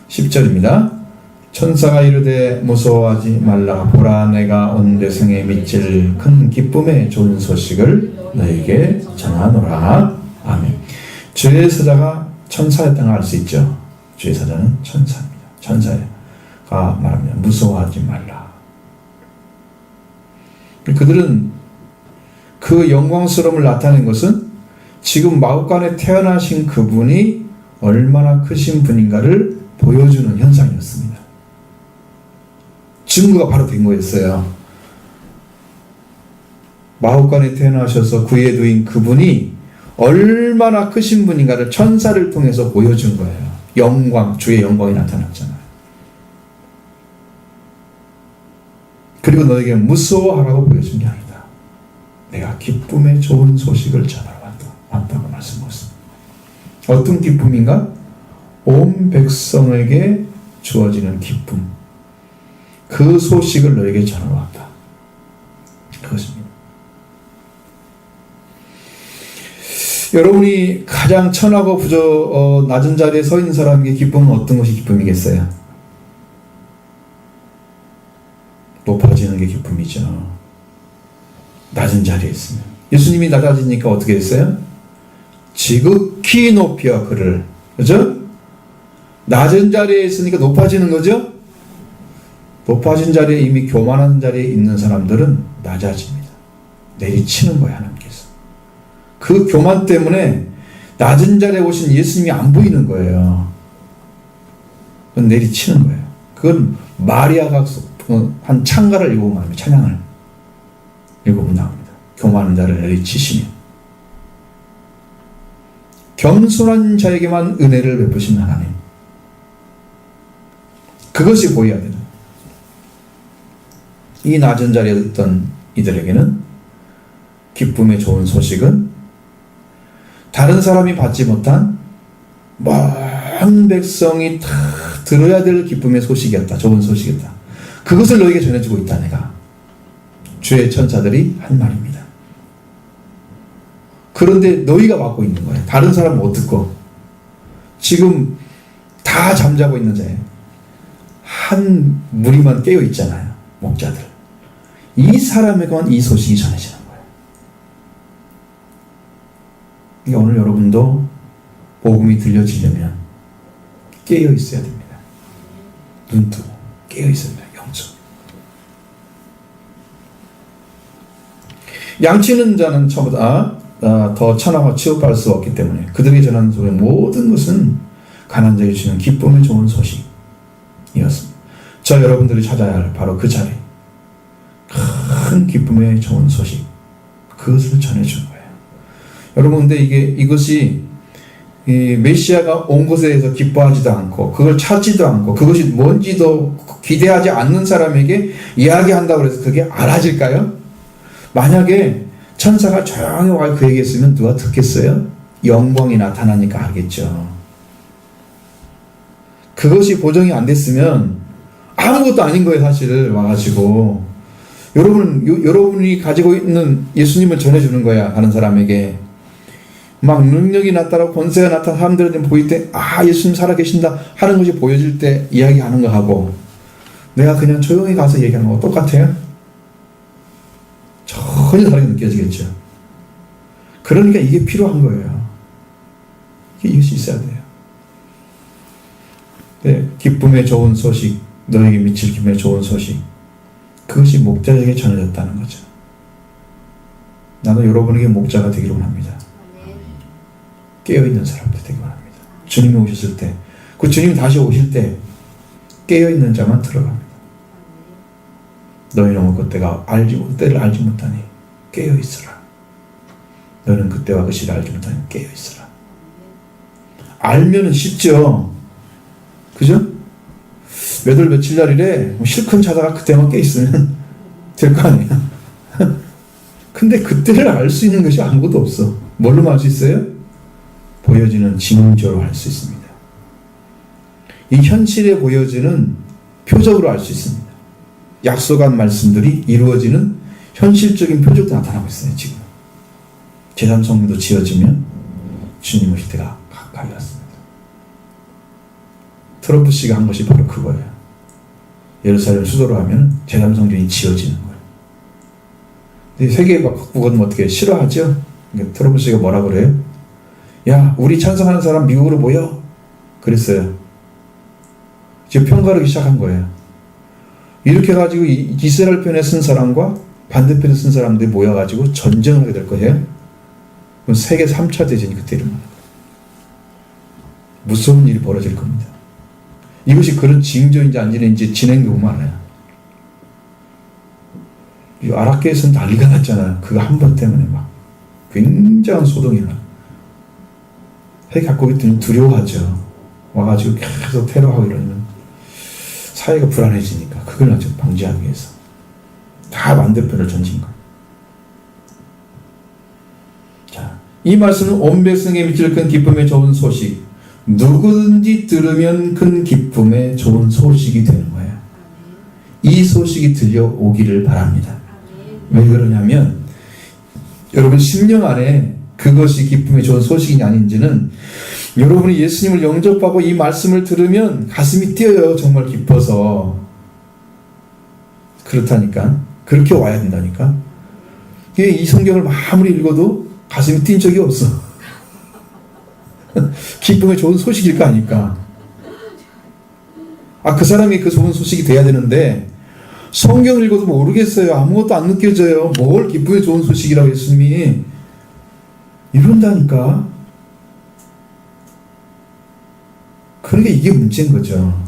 10절입니다. 천사가 이르되 무서워하지 말라. 보라, 내가 온 대성에 미칠 큰 기쁨의 좋은 소식을 너에게 전하노라. 아멘. 주의 사자가 천사였다는 걸 알 수 있죠. 주의 사자는 천사입니다. 천사가 말합니다. 무서워하지 말라. 그들은 그 영광스러움을 나타낸 것은 지금 마국간에 태어나신 그분이 얼마나 크신 분인가를 보여주는 현상이었습니다. 증거가 바로 된 거였어요. 마국간에 태어나셔서 구에 누인 그분이 얼마나 크신 분인가를 천사를 통해서 보여준 거예요. 영광, 주의 영광이 나타났잖아요. 그리고 너에게 무서워하라고 보여준 게 아니다. 내가 기쁨의 좋은 소식을 전하러 왔다고 말씀하셨습니다. 어떤 기쁨인가? 온 백성에게 주어지는 기쁨. 그 소식을 너에게 전하러 왔다. 그것입니다. 여러분이 가장 천하고 낮은 자리에 서 있는 사람에게 기쁨은 어떤 것이 기쁨이겠어요? 높아지는 게 기쁨이죠. 낮은 자리에 있으면. 예수님이 낮아지니까 어떻게 됐어요? 지극히 높여 그를. 그죠? 낮은 자리에 있으니까 높아지는 거죠? 높아진 자리에 이미 교만한 자리에 있는 사람들은 낮아집니다. 내리치는 거예요, 하나님께서. 그 교만 때문에 낮은 자리에 오신 예수님이 안 보이는 거예요. 그건 내리치는 거예요. 그건 마리아가 한 창가를 읽어보면 나옵니다. 찬양을 읽어보면 나옵니다. 교만한 자를 내리치시며 겸손한 자에게만 은혜를 베푸신 하나님. 그것이 보여야 되는. 이 낮은 자리에 있던 이들에게는 기쁨의 좋은 소식은 다른 사람이 받지 못한 먼 백성이 다 들어야 될 기쁨의 소식이었다. 좋은 소식이었다. 그것을 너에게 전해주고 있다. 내가. 주의 천사들이 한 말입니다. 그런데 너희가 맡고 있는 거예요. 다른 사람은 못 듣고. 지금 다 잠자고 있는 자예요. 한 무리만 깨어 있잖아요. 목자들. 이 사람에게만 이 소식이 전해지는 거예요. 그러니까 오늘 여러분도 복음이 들려지려면 깨어 있어야 됩니다. 눈 뜨고 깨어 있어야 됩니다. 영적. 양치는 자는 처음보다 더 천하와 취급받을 수 없기 때문에 그들이 전하는 소리 모든 것은 가난한 자에게 주시는 기쁨의 좋은 소식이었습니다. 저 여러분들이 찾아야 할 바로 그 자리, 큰 기쁨의 좋은 소식, 그것을 전해준 거예요. 여러분, 근데 이것이 이 메시아가 온 것에 대해서 기뻐하지도 않고 그걸 찾지도 않고 그것이 뭔지도 기대하지 않는 사람에게 이야기한다고 해서 그게 알아질까요? 만약에 천사가 조용히 와 그 얘기했으면 누가 듣겠어요? 영광이 나타나니까 알겠죠. 그것이 보정이 안 됐으면 아무것도 아닌 거예요. 사실 와가지고 여러분이 가지고 있는 예수님을 전해주는 거야. 다른 사람에게 막 능력이 나타나고 권세가 나타나 사람들한테 보일 때 예수님 살아계신다 하는 것이 보여질 때 이야기하는 거 하고 내가 그냥 조용히 가서 얘기하는 거 똑같아요? 전혀 다르게 느껴지겠죠. 그러니까 이게 필요한 거예요. 이것이 있어야 돼요. 네, 기쁨의 좋은 소식, 너에게 미칠 기쁨의 좋은 소식, 그것이 목자에게 전해졌다는 거죠. 나도 여러분에게 목자가 되기를 원합니다. 깨어있는 사람들 되기 원합니다. 주님이 오셨을 때, 그 주님이 다시 오실 때 깨어있는 자만 들어갑니다. 너희는 그때가 그때를 알지 못하니 깨어있으라. 너는 그때와 그 시를 알지 못하니 깨어있으라. 알면은 쉽죠. 그죠? 몇 월 며칠 날이래 실컷 자다가 그때만 깨있으면 될 거 아니야. 근데 그때를 알 수 있는 것이 아무것도 없어. 뭘로 알 수 있어요? 보여지는 징조로 알 수 있습니다. 이 현실에 보여지는 표적으로 알 수 있습니다. 약속한 말씀들이 이루어지는 현실적인 표적도 나타나고 있어요. 지금 제단 성문도 지어지면 주님 오실 때가 가까이 왔습니다. 트럼프 씨가 한 것이 바로 그거예요. 예루살렘 수도로 하면 제단 성전이 지어지는 거예요. 근데 세계 각국은 어떻게 싫어하죠? 트럼프 씨가 뭐라 그래요? 야, 우리 찬성하는 사람 미국으로 모여. 그랬어요. 지금 편가르기 시작한 거예요. 이렇게 해가지고 이스라엘 편에 쓴 사람과 반대편에 쓴 사람들이 모여가지고 전쟁을 하게 될 거예요. 그럼 세계 3차 대전이 그때 일어나는 거예요. 무서운 일이 벌어질 겁니다. 이것이 그런 징조인지 아닌지 진행도 보면 알아요. 이 아랍계에서는 난리가 났잖아요. 그거 한 번 때문에 막 굉장한 소동이 일어나. 세계 각국이 두려워하죠. 와가지고 계속 테러하고 이러면 사회가 불안해지니까 그걸 좀 방지하기 위해서 다 반대편을 던진 거예요. 자, 이 말씀은 온 백성에 미칠 큰 기쁨의 좋은 소식, 누구든지 들으면 큰 기쁨의 좋은 소식이 되는 거예요. 이 소식이 들려오기를 바랍니다. 왜 그러냐면 여러분 심령 안에 그것이 기쁨의 좋은 소식이 아닌지는 여러분이 예수님을 영접하고 이 말씀을 들으면 가슴이 뛰어요. 정말 기뻐서. 그렇다니까. 그렇게 와야 된다니까. 이 성경을 아무리 읽어도 가슴이 뛴 적이 없어. 기쁨의 좋은 소식일까 아닐까. 그 사람이 그 좋은 소식이 돼야 되는데 성경을 읽어도 모르겠어요. 아무것도 안 느껴져요. 뭘 기쁨의 좋은 소식이라고 예수님이 이런다니까. 그러니까 이게 문제인 거죠.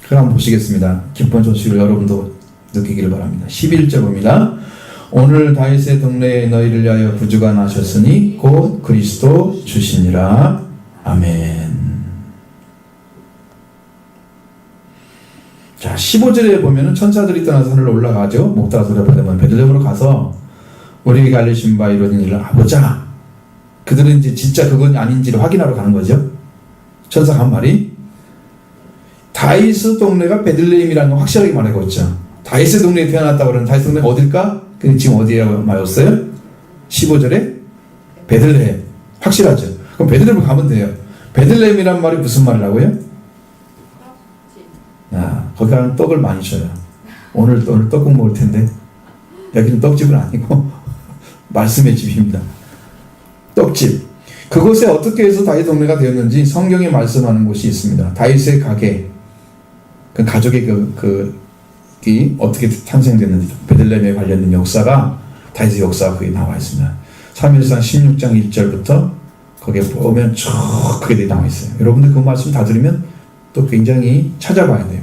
그럼 한번 보시겠습니다. 기쁜 소식을 여러분도 느끼기를 바랍니다. 11절입니다. 오늘 다윗의 동네에 너희를 위하여 구주가 나셨으니 곧 그리스도 주시니라. 아멘. 자, 15절에 보면은 천사들이 떠나서 하늘로 올라가죠. 목다가 소리 받으면 베들레헴으로 가서 우리에게 알려진 바 이루어진 일을 보자. 그들은 이제 진짜 그건 아닌지를 확인하러 가는 거죠. 천사가 한 말이 다윗의 동네가 베들레헴이라는 걸 확실하게 말하고 있죠. 다윗의 동네에 태어났다고 그러는 다윗의 동네가 어딜까? 지금 어디라고 말했어요? 15절에 베들레헴. 확실하죠. 그럼 베들레헴을 가면 돼요. 베들레헴이란 말이 무슨 말이라고요? 거기 가면 떡을 많이 줘요. 오늘 떡국 먹을 텐데 여기는 떡집은 아니고 말씀의 집입니다. 떡집. 그곳에 어떻게 해서 다윗 동네가 되었는지 성경에 말씀하는 곳이 있습니다. 다윗의 가게, 그 가족의 이 어떻게 탄생됐는지 베들레헴에 관련된 역사가 다윗의 역사가 거기 나와 있습니다. 3일상 16장 1절부터 거기에 보면 쭉 그게 나와 있어요. 여러분들 그 말씀 다 들으면 또 굉장히 찾아봐야 돼요.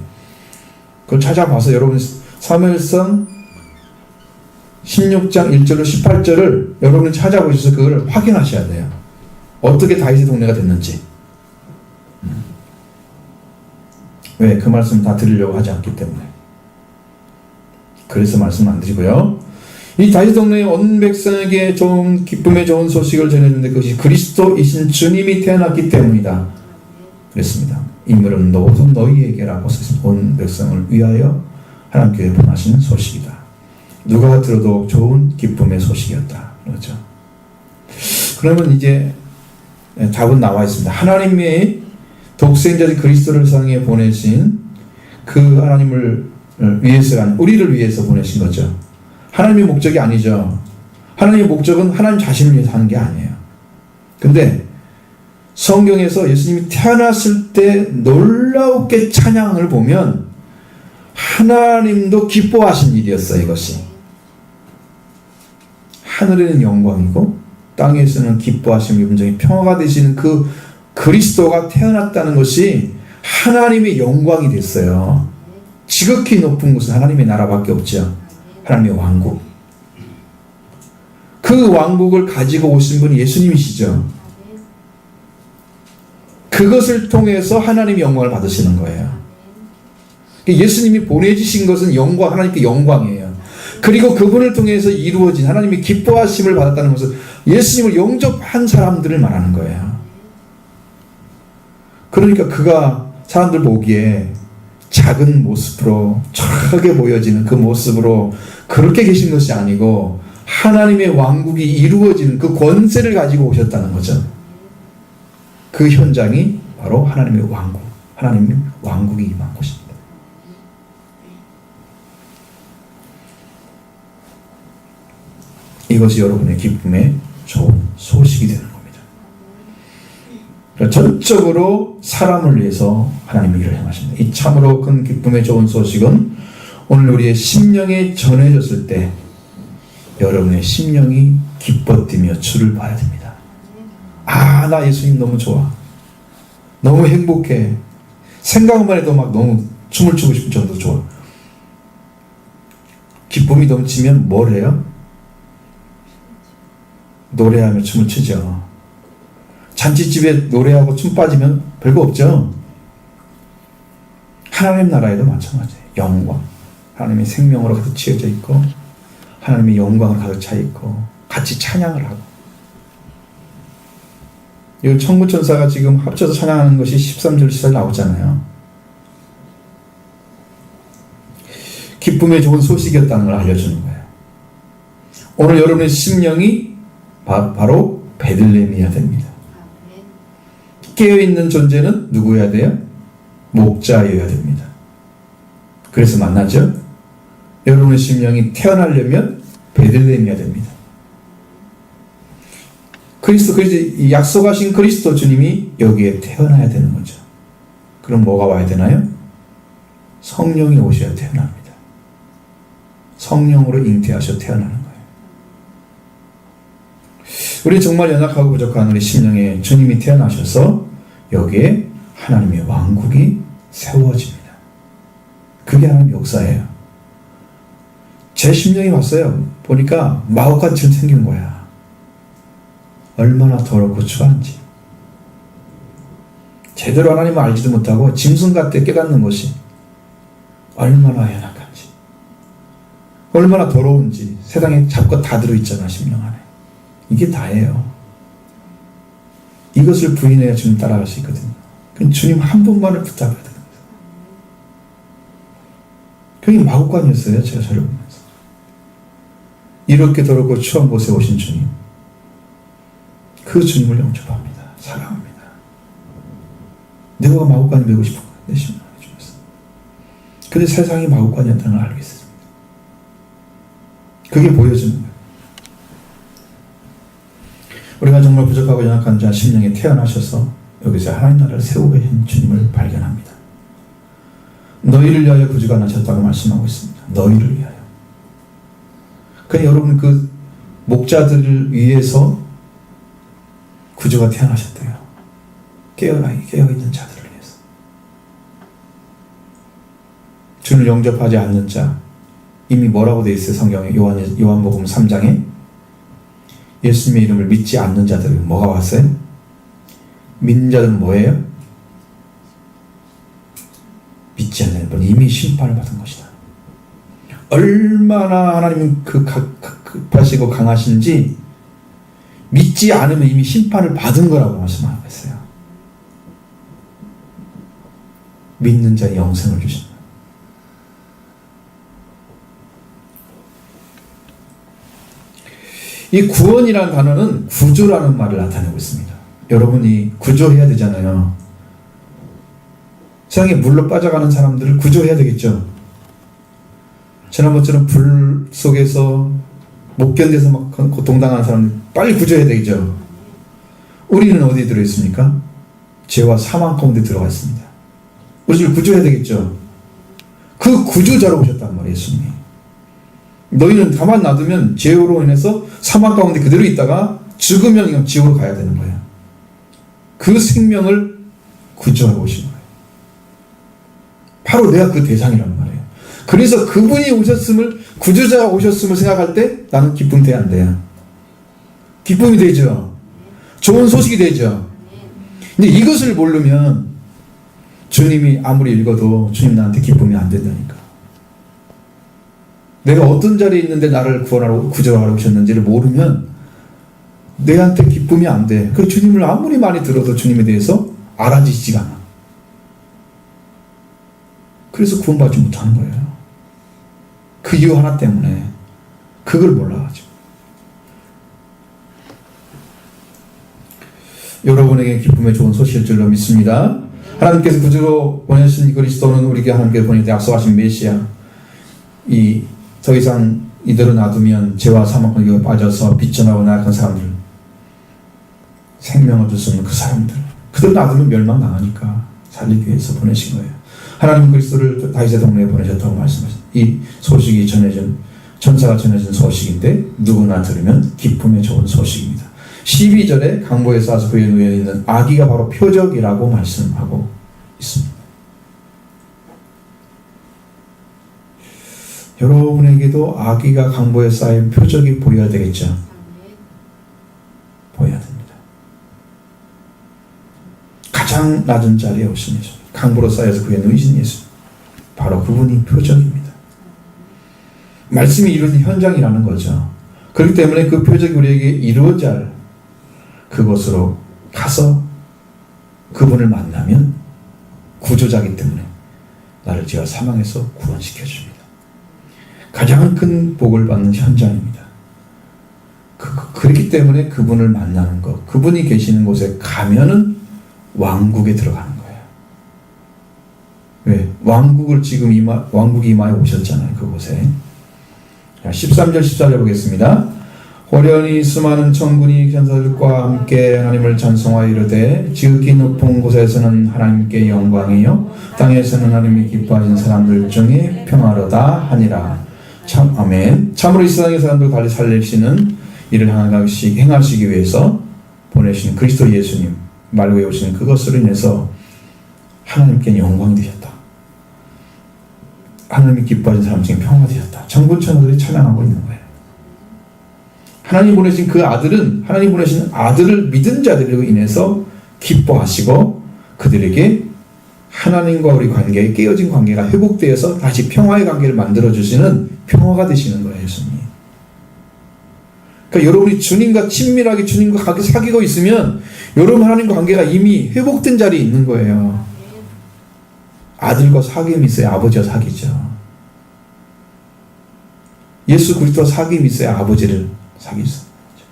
그걸 찾아봐서 여러분 3일상 16장 1절로 18절을 여러분이 찾아보셔서 그걸 확인하셔야 돼요. 어떻게 다윗의 동네가 됐는지. 왜? 그 말씀 다 드리려고 하지 않기 때문에. 그래서 말씀 안 드리고요. 이 다윗 동네의 온 백성에게 좋은 기쁨의 좋은 소식을 전했는데 그것이 그리스도이신 주님이 태어났기 때문이다. 그랬습니다. 인물은 모두 너희에게라고 썼습니다. 온 백성을 위하여 하나님께 보내신 소식이다. 누가 들어도 좋은 기쁨의 소식이었다. 그렇죠. 그러면 이제 답은 나와 있습니다. 하나님의 독생자인 그리스도를 세상에 보내신 그 하나님을 위해서가 아니라 우리를 위해서 보내신 거죠. 하나님의 목적이 아니죠. 하나님의 목적은 하나님 자신을 위해서 하는 게 아니에요. 근데 성경에서 예수님이 태어났을 때 놀라웠게 찬양을 보면 하나님도 기뻐하신 일이었어요. 이것이 하늘에는 영광이고 땅에서는 기뻐하심이 온전히 평화가 되시는 그 그리스도가 태어났다는 것이 하나님의 영광이 됐어요. 지극히 높은 곳은 하나님의 나라밖에 없죠. 하나님의 왕국. 그 왕국을 가지고 오신 분이 예수님이시죠. 그것을 통해서 하나님의 영광을 받으시는 거예요. 예수님이 보내주신 것은 영광, 하나님께 영광이에요. 그리고 그분을 통해서 이루어진 하나님의 기뻐하심을 받았다는 것은 예수님을 영접한 사람들을 말하는 거예요. 그러니까 그가 사람들 보기에 작은 모습으로 척하게 보여지는 그 모습으로 그렇게 계신 것이 아니고 하나님의 왕국이 이루어지는 그 권세를 가지고 오셨다는 거죠. 그 현장이 바로 하나님의 왕국, 하나님의 왕국이 임한 곳입니다. 이것이 여러분의 기쁨의 좋은 소식이 되는 겁니다. 전적으로 사람을 위해서 하나님의 일을 행하십니다. 이 참으로 큰 기쁨의 좋은 소식은 오늘 우리의 심령에 전해졌을 때 여러분의 심령이 기뻐 뛰며 주를 봐야 됩니다. 아, 나 예수님 너무 좋아. 너무 행복해. 생각만 해도 막 너무 춤을 추고 싶을 정도로 좋아. 기쁨이 넘치면 뭘 해요? 노래하며 춤을 추죠. 잔치집에 노래하고 춤 빠지면 별거 없죠. 하나님 나라에도 마찬가지예요. 영광. 하나님의 생명으로 가득 채워져 있고 하나님의 영광으로 가득 차 있고 같이 찬양을 하고 이 천군천사가 지금 합쳐서 찬양하는 것이 13절 14절 나오잖아요. 기쁨의 좋은 소식이었다는 걸 알려주는 거예요. 오늘 여러분의 심령이 바로 베들레헴이어야 됩니다. 깨어있는 존재는 누구여야 돼요? 목자여야 됩니다. 그래서 만나죠? 여러분의 심령이 태어나려면 베들레헴이어야 됩니다. 그리스도 약속하신 그리스도 주님이 여기에 태어나야 되는 거죠. 그럼 뭐가 와야 되나요? 성령이 오셔야 태어납니다. 성령으로 잉태하셔 태어나는 거예요. 우리 정말 연약하고 부족한 우리 심령에 주님이 태어나셔서 여기에 하나님의 왕국이 세워집니다. 그게 하나님의 역사예요. 제 심령이 왔어요. 보니까 마법관처럼 생긴 거야. 얼마나 더럽고 추한지. 제대로 하나님을 알지도 못하고 짐승 같게 깨닫는 것이 얼마나 연약한지, 얼마나 더러운지. 세상에 잡고 다 들어있잖아, 심령 안에. 이게 다예요. 이것을 부인해야 주님 따라갈 수 있거든요. 그럼 주님 한 분만을 붙잡아야 되는 거예요. 그게 마법관이었어요. 제가 저를 보면서. 이렇게 더럽고 추한 곳에 오신 주님, 그 주님을 영접합니다. 사랑합니다. 내가 마법관이 되고 싶은 거예요. 내 심령을 주면서. 근데 세상이 마법관이었다는 걸 알고 있습니다. 그게 보여주는 거예요. 우리가 정말 부족하고 연약한 자 심령에 태어나셔서 여기서 하나님 나라를 세우고 계신 주님을 발견합니다. 너희를 위하여 구주가 나셨다고 말씀하고 있습니다. 너희를 위하여. 그러니까 여러분 그 목자들을 위해서 구주가 태어나셨대요. 깨어있는 자들을 위해서. 주를 영접하지 않는 자, 이미 뭐라고 되어 있어요? 성경에 요한복음 3장에 예수님의 이름을 믿지 않는 자들은 뭐가 왔어요? 믿는 자들은 뭐예요? 믿지 않는 분 이미 심판을 받은 것이다. 얼마나 하나님은 그 급하시고 강하신지 믿지 않으면 이미 심판을 받은 거라고 말씀하고 있어요. 믿는 자의 영생을 주신다. 이 구원이라는 단어는 구조라는 말을 나타내고 있습니다. 여러분이 구조해야 되잖아요. 세상에 물로 빠져가는 사람들을 구조해야 되겠죠. 지난번처럼 불 속에서 못 견뎌서 막 고통당하는 사람들 빨리 구조해야 되겠죠. 우리는 어디에 들어있습니까? 죄와 사망 가운데 들어가 있습니다. 우리를 구조해야 되겠죠. 그 구조자로 오셨단 말이에요, 예수님이. 너희는 가만 놔두면 죄로 인해서 사망 가운데 그대로 있다가 죽으면 그냥 지옥으로 가야 되는 거예요. 그 생명을 구조하고 오신 거예요. 바로 내가 그 대상이란 말이에요. 그래서 그분이 오셨음을, 구조자가 오셨음을 생각할 때 나는 기쁨 돼야 안 돼요? 기쁨이 되죠. 좋은 소식이 되죠. 근데 이것을 모르면 주님이 아무리 읽어도 주님 나한테 기쁨이 안 된다니까. 내가 어떤 자리에 있는데 나를 구원하러, 구조하러 오셨는지를 모르면 내한테 기쁨이 안 돼. 그 주님을 아무리 많이 들어도 주님에 대해서 알아지지가 않아. 그래서 구원받지 못하는 거예요. 그 이유 하나 때문에. 그걸 몰라가지고. 여러분에게 기쁨의 좋은 소식일 줄로 믿습니다. 하나님께서 구주로 보내신 그리스도는 우리에게 하나님께서 보내신 약속하신 메시아. 더 이상 이대로 놔두면 죄와 사망 가운데 빠져서 비천하고 나약한 사람들, 생명을 줄 수 없는 그 사람들, 그대로 놔두면 멸망당하니까 살리기 위해서 보내신 거예요. 하나님은 그리스도를 다윗의 동네에 보내셨다고 말씀하셨습니다. 이 소식이 전해진, 천사가 전해진 소식인데 누구나 들으면 기쁨의 좋은 소식입니다. 12절에 강보에서 와서 그에 누워 있는 아기가 바로 표적이라고 말씀하고 있습니다. 여러분에게도 아기가 강보에 쌓인 표적이 보여야 되겠죠? 보여야 됩니다. 가장 낮은 자리에 오신 예수, 강보로 쌓여서 그에 누이신 예수, 바로 그분이 표적입니다. 말씀이 이루어진 현장이라는 거죠. 그렇기 때문에 그 표적이 우리에게 이루어질 그곳으로 가서 그분을 만나면 구조자이기 때문에 나를 죄와 사망에서 구원시켜 줍니다. 가장 큰 복을 받는 현장입니다. 그렇기 때문에 그분을 만나는 것, 그분이 계시는 곳에 가면은 왕국에 들어가는 거예요. 왜? 왕국을 지금 왕국이 이마에 오셨잖아요. 그곳에. 13절 14절 보겠습니다. 호련히 수많은 천군이 천사들과 함께 하나님을 찬송하여 이르되 지극히 높은 곳에서는 하나님께 영광이요 땅에서는 하나님이 기뻐하신 사람들 중에 평화로다 하니라. 참 아멘. 참으로 이 세상의 사람들을 달리 살리시는 일을 행하시기 위해서 보내신 그리스도 예수님 말고에 오신 그것으로 인해서 하나님께 영광이 되셨다. 하나님이 기뻐하신 사람 중에 평화가 되셨다. 천군 천사들이 찬양하고 있는 거예요. 하나님 보내신 그 아들은 하나님 보내신 아들을 믿은 자들로 인해서 기뻐하시고 그들에게 하나님과 우리 관계에 깨어진 관계가 회복되어서 다시 평화의 관계를 만들어주시는 평화가 되시는 거예요. 예수님. 그러니까 여러분이 주님과 친밀하게 주님과 사귀고 있으면 여러분 하나님과 관계가 이미 회복된 자리에 있는 거예요. 아들과 사귐이 있어야 아버지와 사귀죠. 예수 그리스도와 사귐이 있어야 아버지를 사귈 수 있죠.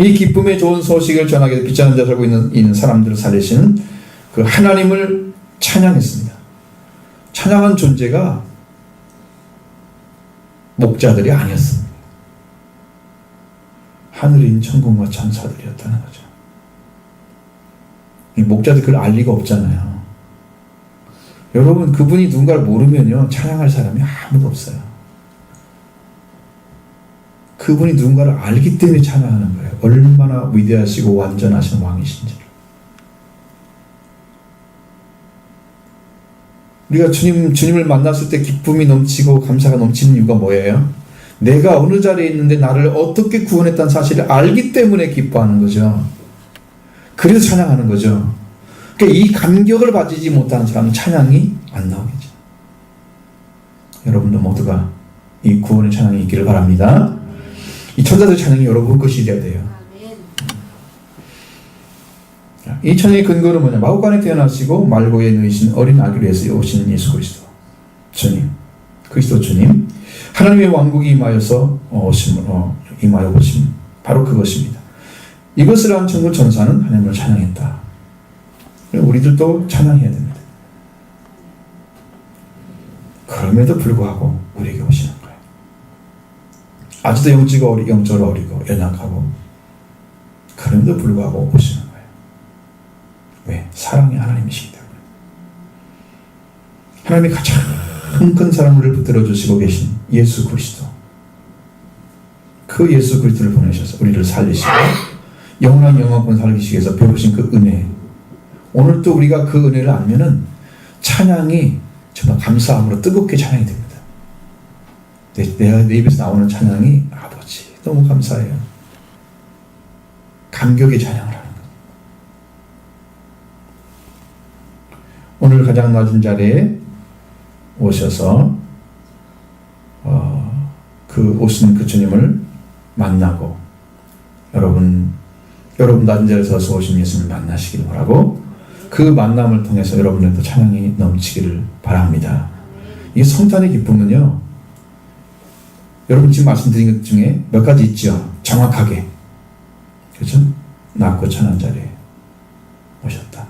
이 기쁨의 좋은 소식을 전하게 빛자는 자 살고 있는 사람들을 살리시는 그 하나님을 찬양했습니다. 찬양한 존재가 목자들이 아니었습니다. 하늘에 있는 천군과 천사들이었다는 거죠. 이 목자들 그걸 알 리가 없잖아요. 여러분 그분이 누군가를 모르면요 찬양할 사람이 아무도 없어요. 그분이 누군가를 알기 때문에 찬양하는 거예요. 얼마나 위대하시고 완전하신 왕이신지를. 우리가 주님을 만났을 때 기쁨이 넘치고 감사가 넘치는 이유가 뭐예요? 내가 어느 자리에 있는데 나를 어떻게 구원했다는 사실을 알기 때문에 기뻐하는 거죠. 그래서 찬양하는 거죠. 그러니까 이 감격을 가지지 못하는 사람은 찬양이 안 나오겠죠. 여러분도 모두가 이 구원의 찬양이 있기를 바랍니다. 이 천사들 찬양이 여러분 것이 되어야 돼요. 이 찬양의 근거는 뭐냐? 마구간에 태어나시고 말고에 누이신 어린 아기로 해서 오신 예수 그리스도 주님, 그리스도 주님, 하나님의 왕국이 임하여서 임하여 오심, 바로 그것입니다. 이것을 한 천군 천사는 하나님을 찬양했다. 우리들도 찬양해야 됩니다. 그럼에도 불구하고 우리에게 오시는 거예요. 아직도 영적으로 어리고 연약하고, 그럼에도 불구하고 오시는 거예요. 왜? 사랑의 하나님이시기 때문에. 하나님이 가장 큰 사랑을 붙들어 주시고 계신 예수 그리스도, 그 예수 그리스도를 보내셔서 우리를 살리시고 영원한 영광권 살리시기 위해서 배우신 그 은혜, 오늘 또 우리가 그 은혜를 알면은 찬양이 정말 감사함으로 뜨겁게 찬양이 됩니다. 내 입에서 나오는 찬양이 아버지 너무 감사해요. 감격의 찬양을 하는 것. 오늘 가장 낮은 자리에 오셔서 그 오시는 그 주님을 만나고 여러분 낮은 자리에 서서 오신 예수님을 만나시길 바라고, 그 만남을 통해서 여러분들도 찬양이 넘치기를 바랍니다. 이 성탄의 기쁨은요, 여러분 지금 말씀드린 것 중에 몇 가지 있죠. 정확하게, 그렇죠? 낮고 천한 자리에 오셨다.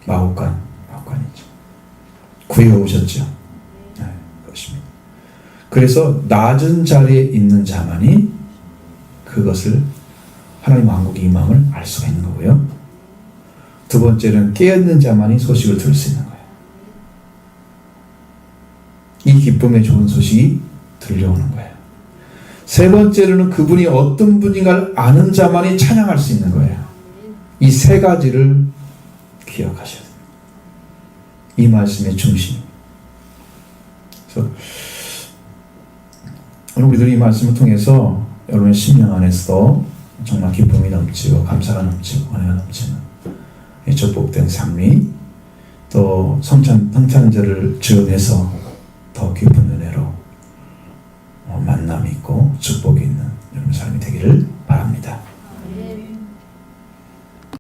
마구간이죠. 구해 오셨죠. 네, 그것입니다. 그래서 낮은 자리에 있는 자만이 그것을 하나님 왕국의 임함을 알 수가 있는 거고요. 두 번째는 깨어있는 자만이 소식을 들을 수 있는 거예요. 이 기쁨의 좋은 소식이 들려오는 거예요. 세 번째로는 그분이 어떤 분인가를 아는 자만이 찬양할 수 있는 거예요. 이 세 가지를 기억하셔야 됩니다. 이 말씀의 중심입니다. 그래서 오늘 우리들이 이 말씀을 통해서 여러분의 심령 안에서도 정말 기쁨이 넘치고 감사가 넘치고 은혜가 넘치는 축복된 삶이, 또 성찬절을 지어내서